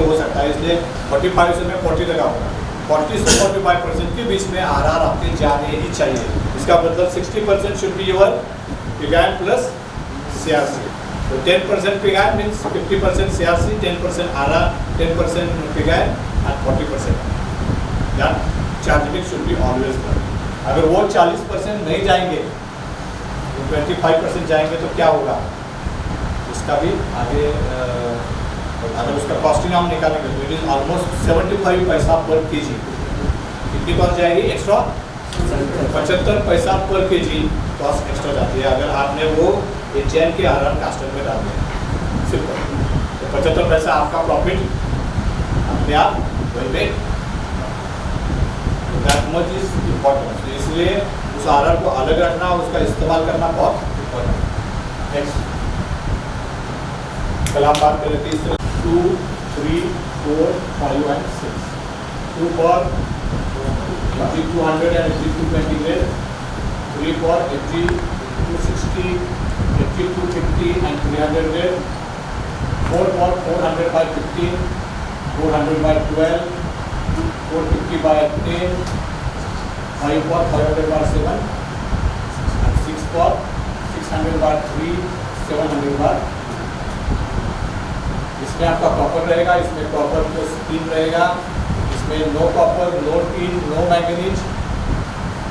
हो सकता है, इसलिए 45 से मैं 40 लगाऊंगा। 40 से 45% के बीच में आरआर आपके जाने ही चाहिए। इसका मतलब 60% should be your pig iron plus CRC. तो 10% pig iron means 50% CRC, 10% RR, 10% pig iron and 40% that charging should be always done. अगर वो 40% नहीं जाएंगे, 25% जाएंगे तो क्या होगा, उसका भी आगे अगर उसका कॉस्टिंग हम निकालेंगे तो इट इज ऑलमोस्ट 75 पैसा पर केजी। कितनी कॉस्ट जाएगी एक्स्ट्रा, 75 पैसा पर केजी कॉस्ट एक्स्ट्रा जाती है अगर आपने वो एचएन के आरआर कास्टर में डाल दिया सिंपल। तो 75 पैसा आपका प्रॉफिट अपने आप वहीं पे, दैट मच इज इम्पॉर्टेंट। तो इसलिए उस आरआर को अलग रखना, उसका इस्तेमाल करना बहुत इम्पोर्टेंट। नेक्स्ट कल हम बात कर रहे थे इस तरह 2, 3, 4, 5 and 6। 2 for Fe200 and Fe220 grade, 3 for Fe260, Fe250 and 300 grade, 4 for 400/15, 400/12, 450/10, 5 for 500/7 and 6 for 600/3, 700/। इसमें आपका कॉपर रहेगा, इसमें कॉपर प्लस टीन रहेगा, इसमें no copper, no tin, no manganese.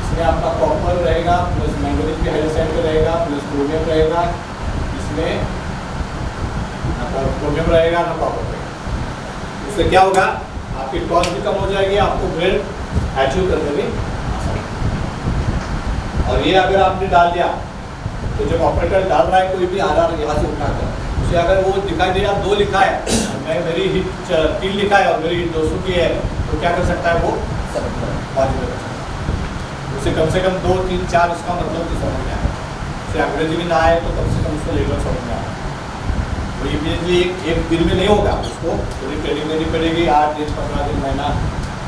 इसमें आपका कॉपर रहेगा प्लस मैंगनीज भी हाइड्रोक्साइड में रहेगा प्लस क्रोमियम रहेगा, इसमें ना क्रोमियम रहेगा ना कॉपर रहेगा। उससे क्या होगा, आपकी कॉस्ट भी कम हो जाएगी, आपको ग्रेड अचीव करने में आसानी। और ये अगर आपने डाल दिया तो जब ऑपरेटर डाल रहा है कोई भी आर यहाँ से उठाकर, उसे अगर वो दिखाई दे रहा 2 लिखा है, मैं मेरी हिट 3 लिखा है और मेरी हिट 200 की है, तो क्या कर सकता है वो बाजू में कर सकता है। उसे कम से कम 2, 3, 4 इसका मतलब कि समझ में आए, उसे अंग्रेजी में ना आए तो कम से कम उसको लेवल समझ में आए। वो इमीडिएटली एक दिन में नहीं होगा, उसको पूरी ट्रेनिंग देनी पड़ेगी, 8 दिन, 15 दिन, महीना,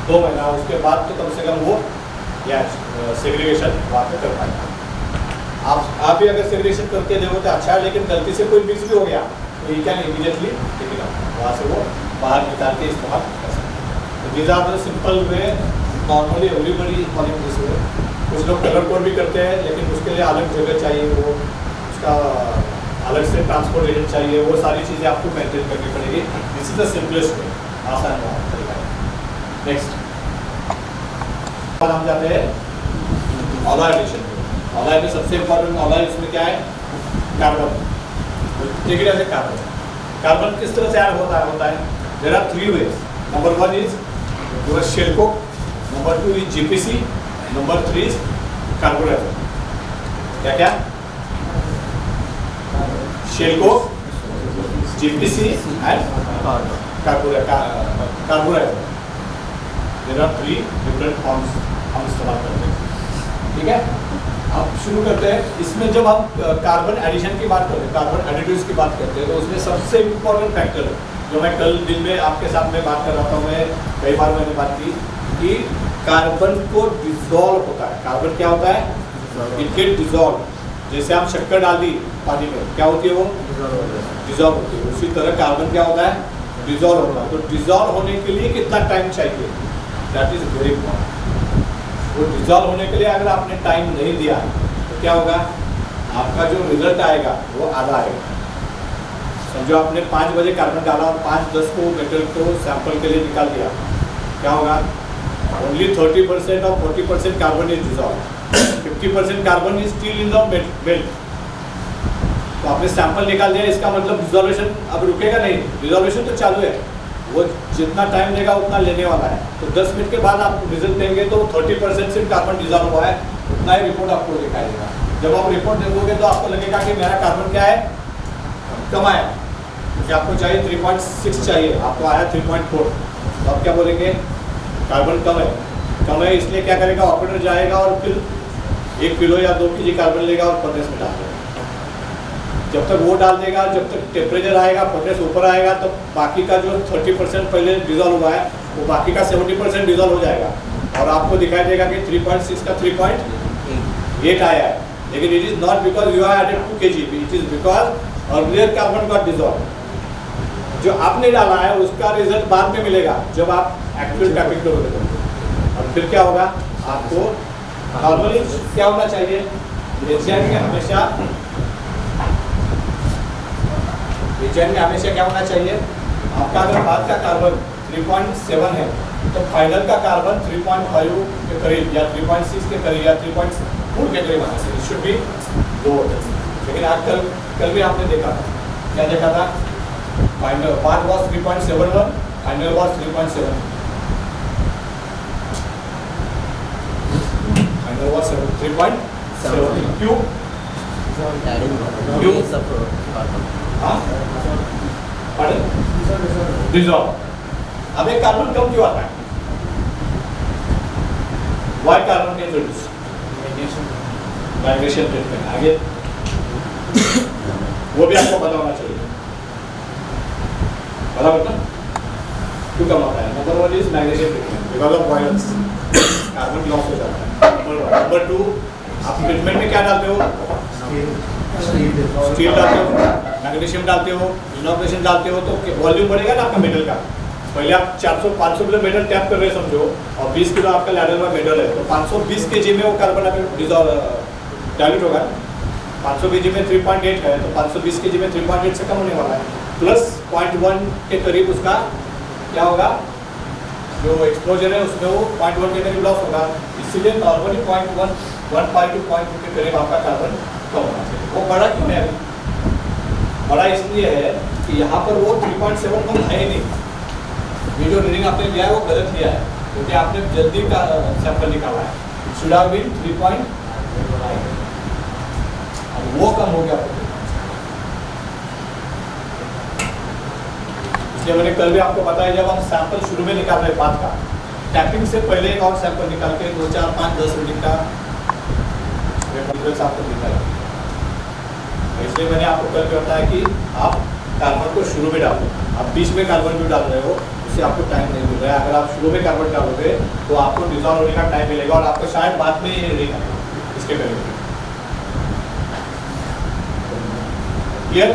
2 महीना, उसके बाद तो कम से कम वो या सेग्रीगेशन वहाँ पे कर पाएगा। आप ही अगर सेग्रीगेशन करके देखो तो अच्छा है, लेकिन गलती से कोई मिक्स भी हो गया तो ये क्या इमीडिएटली टिकेगा, वहाँ से वो बाहर निकाल के इस्तेमाल कर सकते हैं। तो these are the simple way, normally everybody following this way. कुछ लोग कलर कोड भी करते हैं, लेकिन उसके लिए अलग जगह चाहिए, वो उसका अलग से ट्रांसपोर्टेशन चाहिए, वो सारी चीज़ें आपको मेंटेन करनी पड़ेगी। This is the simplest way, आसान तरीका है। नेक्स्ट हम जाते हैं ऑलॉय एडिशन। ऑलॉय में सबसे इम्पोर्टेंट ऑलॉय इसमें क्या है, कार्बन। देखिए जैसे कार्बन किस तरह से ऐड होता है there are 3 ways. Number 1 is your shell coke, number 2 is GPC, number 3 is carburettor. क्या क्या? Shell coke, GPC and carburettor. There are 3 different forms हम इस्तेमाल करते हैं। ठीक है, अब शुरू करते हैं। इसमें जब हम कार्बन एडिशन की बात करते हैं, कार्बन एडिटिव्स की बात करते हैं, तो उसमें सबसे इम्पोर्टेंट फैक्टर जो मैं कल दिन में आपके साथ में बात कर रहा था, मैं कई बार मैंने बात की कि कार्बन को डिसॉल्व होता है। कार्बन क्या होता है? It get dissolve. जैसे आप शक्कर डाल दी पानी में, क्या होती है वो? डिसॉल्व होती है। उसी तरह कार्बन क्या होता है? डिसॉल्व होता है। तो डिसॉल्व होने के लिए कितना टाइम चाहिए? That is very important. वो डिसॉल्व होने के लिए अगर आपने टाइम नहीं दिया तो क्या होगा? आपका जो रिजल्ट आएगा वो आधा आएगा। समझो आपने 5 बजे कार्बन डाला और 5:10 को मेटल को सैंपल के लिए निकाल दिया, क्या होगा? ओनली 30% और 40% carbon is dissolve, 50% carbon is still in the melt. तो आपने सैंपल निकाल दिया, इसका मतलब डिसॉल्यूशन अब रुकेगा नहीं, डिसॉल्यूशन तो चालू है। वो जितना टाइम लेगा उतना लेने वाला है। तो 10 मिनट के बाद आप रिजल्ट देंगे तो 30% सिर्फ कार्बन डिसॉल्व हुआ है, उतना ही रिपोर्ट आपको दिखाई देगा। जब आप रिपोर्ट देखोगे तो आपको लगेगा कि मेरा कार्बन क्या है? कम आया, क्योंकि आपको चाहिए 3.6 चाहिए, आपको आया 3.4। तो आप क्या बोलेंगे? कार्बन कम है। कम है इसलिए क्या करेगा? ऑपरेटर जाएगा और फिर 1 किलो या 2 kg कार्बन लेगा और फर्नेस में डाल देगा। जब तक वो डाल देगा, जब तक टेम्परेचर आएगा, फर्नेस ऊपर आएगा, तो बाकी का जो 30% पहले डिसॉल्व हुआ है वो बाकी का 70% डिसॉल्व हो जाएगा और आपको दिखाई देगा कि 3.6 का 3.8 आया है। लेकिन it is not because you are added 2 kg, it is because earlier carbon got dissolve. जो आपने डाला है उसका रिजल्ट बाद में मिलेगा जब आप एक्चुअल टैपिंग करोगे तो। और फिर क्या होगा? आपको नॉर्मली क्या होना चाहिए? एचएन में हमेशा क्या होना चाहिए? आपका अगर बाद का कार्बन 3.7 है तो फाइनल का कार्बन 3.5 के करीब या 3.6 के करीब या 3.4 के करीब आना चाहिए। शुड बी लो। लेकिन आज कल भी आपने देखा था, क्या देखा था? फाइनल बाद was 3.71, final was 3.7, final was 3.7। क्यों? डिसॉल्व। अब एक कार्बन कम क्यों आता है? वाई कार्बन के इंट्रोड्यूस? Migration treatment. आगे वो भी आपको पता होना चाहिए, बराबर ना? क्यों कम आता है? Number 1 is migration treatment, because of violence carbon loss हो जाता है। नंबर 2, आप ट्रीटमेंट में क्या डालते हो? स्टील डालते हो, मैग्नीशियम डालते हो, इनॉक्यूलेशन डालते हो, तो वॉल्यूम बढ़ेगा ना आपका मेटल का। पहले आप 400-500 किलो मेटल टैप कर रहे समझो और 20 किलो आपका लैडर में मेटल है, तो 520 kg में वो कार्बन डायल्यूट होगा। 500 kg में 3.8 है तो 520 kg में 3.8 से कम होने वाला है, प्लस 0.1 के करीब उसका क्या होगा? जो एक्सपोजर है उसमें वो 0.1 के करीब लॉस होगा। इसीलिए नॉर्मली 0.115 to 0.2 के करीब आपका कार्बन कम होना चाहिए। वो बड़ा क्यों है? बड़ा इसलिए है कि यहाँ पर वो 3.71 है ही नहीं। ये जो रीडिंग आपने लिया है वो गलत लिया है। क्योंकि आपने जल्दी का सैंपल निकाला है. Should have been 3.9. अब वो कम हो गया आपको. इसलिए मैंने कल भी आपको बताया, जब हम सैंपल शुरू में निकाल रहे बात का, टैपिंग से पहले एक और सैंपल निकाल के 2, 4, 5, 10 रीडिंग का आपको निकाला. इसलिए मैंने आपको कल भी बताया कि आप कार्बन को शुरू में डालो. आप बीच में कार्बन क्यों डाल रहे हो, उससे आपको टाइम नहीं मिल रहा है. अगर आप शुरू में कार्बन डालोगे तो आपको डिजॉल्व होने का टाइम मिलेगा और आपको शायद बाद में ये रीडिंग आएगा इसके पहले. क्लियर?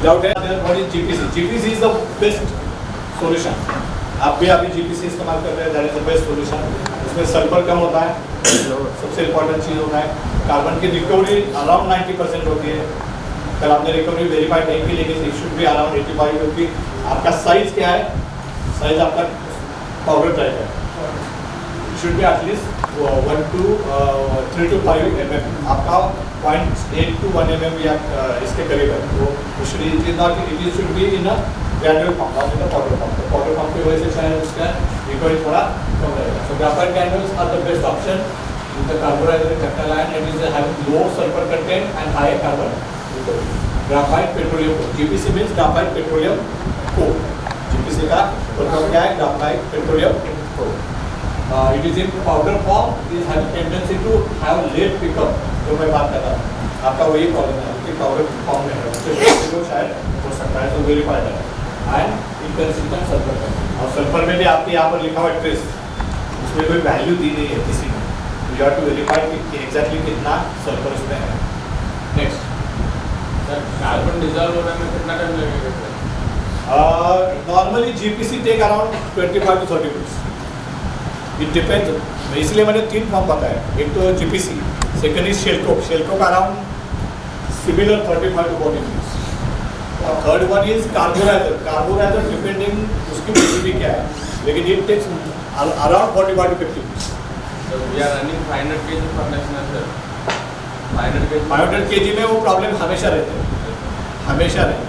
डाउट है? What is GPC? GPC is the best solution. आप भी अभी जीपीसी इस्तेमाल कर रहे हैं, that is the best solution. उसमें सल्फर कम होता है, सबसे इम्पोर्टेंट चीज़ होता है. कार्बन की रिकवरी अराउंड 90% होती है. कल आपने रिकवरी वेरीफाई नहीं की, लेकिन इट शुड बी अराउंड 85, क्योंकि आपका साइज क्या है, साइज आपका पाउडर टाइप है. Should be at least 1 to 3 to 5 mm. आपका 0.8 to 1 mm या इसके करीब है. तो it should be in a granular form, not in a powder form. तो पाउडर फॉर्म की वजह से शायद उसका रिकवरी थोड़ा कम रहेगा. So graphite granules are the best option. The carbonized ductile ion, it is having low sulfur content and high carbon. Graphite petroleum coke. GPC means graphite petroleum coke. GPC का मतलब क्या है? Graphite petroleum coke. It is in powder form. It is having tendency to have late pickup. जो मैं बात कर रहा हूँ, आपका वही प्रॉब्लम है कि पाउडर फॉर्म में है, उससे शायद हो सकता है. तो वेरीफाइड है एंड इनकंसिस्टेंट सल्फर कंटेंट. और सल्फर में भी आपके यहाँ पर लिखा हुआ ट्रेस, उसमें कोई वैल्यू दी नहीं है किसी ने. You have to verify कि एग्जैक्टली कितना सल्फर उसमें है. नेक्स्ट सर, कार्बन डिजॉल्व होने में कितना टाइम लगेगा sir? Normally GPC take around 25 to 30 minutes. It depends. इसलिए मैंने 3 फॉर्म बताया. एक तो GPC, second is shell coke. Shell coke around similar 35 to 40 minutes. और third one is carburizer. Carburizer depending उसकी पीसीबी क्या है, लेकिन it takes around 45 to 50 minutes. So we are running 500 kg furnace में सर. 500 kg में वो प्रॉब्लम हमेशा रहते हैं, हमेशा रहे.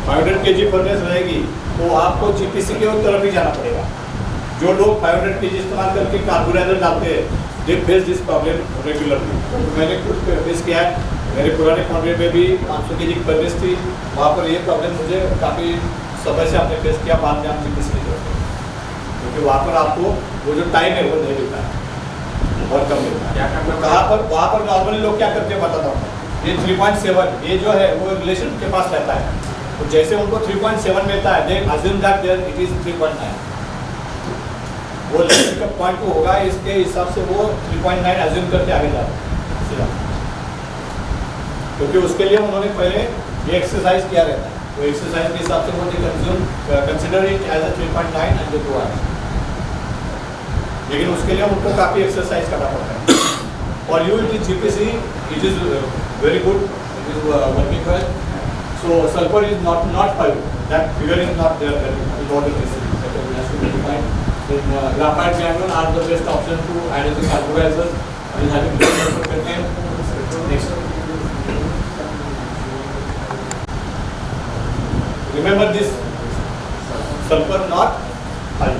500 kg फर्नेस रहेगी तो आपको जीपीसी की तरफ ही जाना पड़ेगा. जो लोग 500 kg इस्तेमाल करके कार्बोराइजर डालते हैं, they face this problem regularly. तो मैंने खुद फेस किया है. मेरे पुराने फाउंड्री में भी 500 kg की फर्नेस थी. वहाँ पर ये प्रॉब्लम मुझे काफ़ी समय से आपने फेस किया. बाद में आप जीपीसी नहीं करते, क्योंकि वहाँ पर आपको वो जो टाइम है वो नहीं मिलता है, बहुत कम मिलता है. क्या करना कहाँ पर वहाँ पर नॉर्मली लोग क्या करते हैं बताता हूँ. ये 3.7 ये जो है वो रिलेशन के पास रहता है. तो जैसे उनको 3.7 मिलता है, they assume that there it is 3.9. वो रिलेशन का पॉइंट होगा, इसके हिसाब से वो 3.9 अज्यूम करके आगे जाते हैं सीधा, क्योंकि उसके लिए उन्होंने पहले ये एक्सरसाइज किया रहता है. तो एक्सरसाइज के हिसाब से वो consider it as a 3.9 and they go on. लेकिन उसके लिए उनको काफ़ी एक्सरसाइज करना पड़ता है. और you it is GPC, it is very good, it is working well. So sulphur is not 5. That figure is not there. That is what it is. Graphite granule are the best option to add as a carburizer. It is having low sulfur content. Next. Remember this, sulfur not high.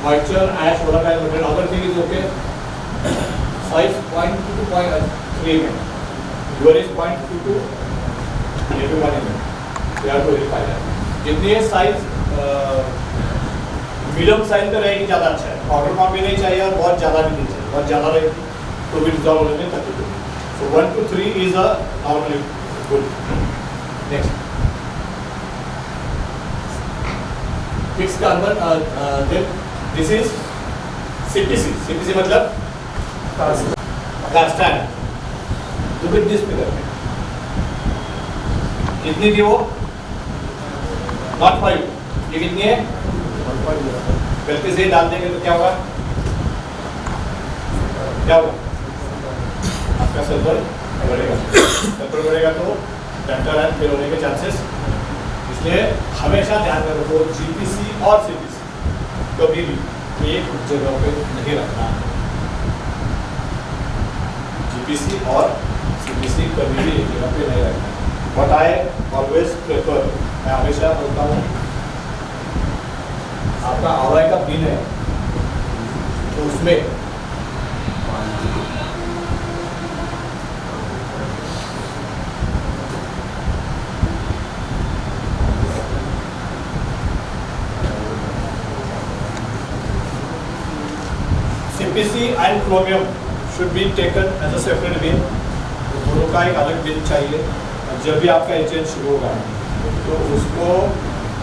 Moisture, ash, whatever, but other thing is okay. Size 0.2 to 0.3 mm. Your is 0.2 to maybe 1 mm. We have to verify that. जितनी है size medium size का रहेगी ज़्यादा अच्छा है. Powder form भी नहीं चाहिए और बहुत ज़्यादा भी नहीं चाहिए. बहुत ज़्यादा रहेगी तो भी डिजॉल्व होने में तकलीफ होगी. सो 1 to 3 is a normally good. Next, fixed carbon. Then this is CPC. CPC मतलब cast iron. Look at this figure. कितनी थी वो? Not 5. ये कितनी है? गलती से डाल देंगे तो क्या होगा? क्या होगा? आपका सल्फर बढ़ेगा. सल्फर बढ़ेगा तो डक्टाइल आयन फेल होने के चांसेस. इसलिए हमेशा ध्यान में रखो, जीपीसी और सीपीसी कभी भी एक जगह पे नहीं रखना. जीपीसी और सीपीसी कभी भी एक जगह पे नहीं रखना. बट आई ऑलवेज प्रेफर, मैं हमेशा बोलता हूँ आपका आवाई का पिन है तो उसमें CPC and chromium should be taken as a separate bin. तो दोनों का एक अलग बिन चाहिए। और जब भी आपका HN शुरू होगा तो उसको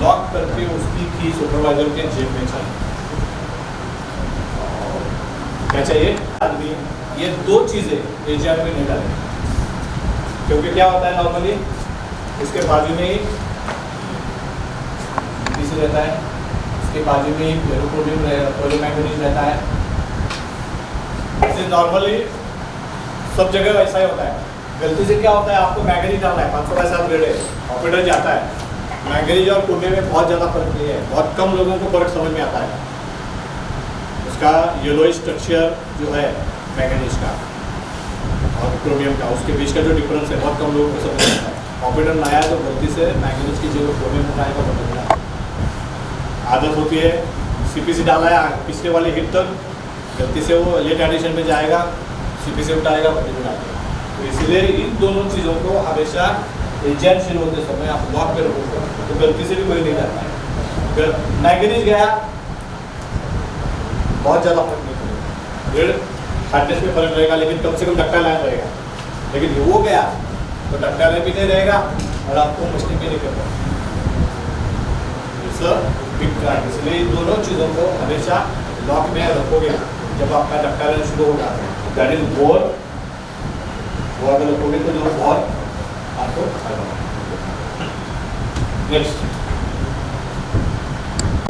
लॉक करके उसकी की सुपरवाइजर के जेब में चाहिए। क्या चाहिए? आदमी ये दो चीज़ें AGR में नहीं डालेंगे, क्योंकि क्या होता है नॉर्मली इसके बाजू में ही पीसी रहता है, इसके बाजू में ही फेरोक्रोमियम पोलोमैंगनीज रहता है। नॉर्मली सब जगह ऐसा ही होता है। गलती से क्या होता है, आपको मैंगनीज डालना है, 500 का 7 ग्रेड है, ऑपरेटर जाता है। मैंगनीज और क्रोमियम में बहुत ज़्यादा फर्क नहीं है, बहुत कम लोगों को फर्क समझ में आता है। उसका येलोइश स्ट्रक्चर जो है मैंगनीज का और क्रोमियम का, उसके बीच का जो डिफरेंस है बहुत कम लोगों को समझ में आता है। ऑपरेटर नया है तो गलती से मैंगनीज की जगह क्रोमियम उठाएगा, बदलना आदत होती है। CPC डाला है पिछले वाले हिट तक, गलती से वो लेट एडिशन में जाएगा, CPC उठाएगा, बटन उठाएगा। तो इसलिए इन दोनों चीज़ों को हमेशा एजेंट शुरू होते समय आप लॉक पे रखोगे तो गलती से भी कोई नहीं जाता है। अगर मैंगनीज गया बहुत ज़्यादा फर्क नहीं पड़ेगा, डेढ़ हार्डनेस में फर्क रहेगा, लेकिन कम से कम डक्टाइल लाइन रहेगा। लेकिन वो गया तो डक्टाइल लाइन भी नहीं रहेगा और आपको मशीन भी नहीं करना। बिग क्राइम, इसलिए इन दोनों चीज़ों को हमेशा लॉक में रखोगे। जब आपका डक्टाइल लाइन शुरू होगा दैट इज बोर, वो अगर रखोगे तो जो बोर आपको नेक्स्ट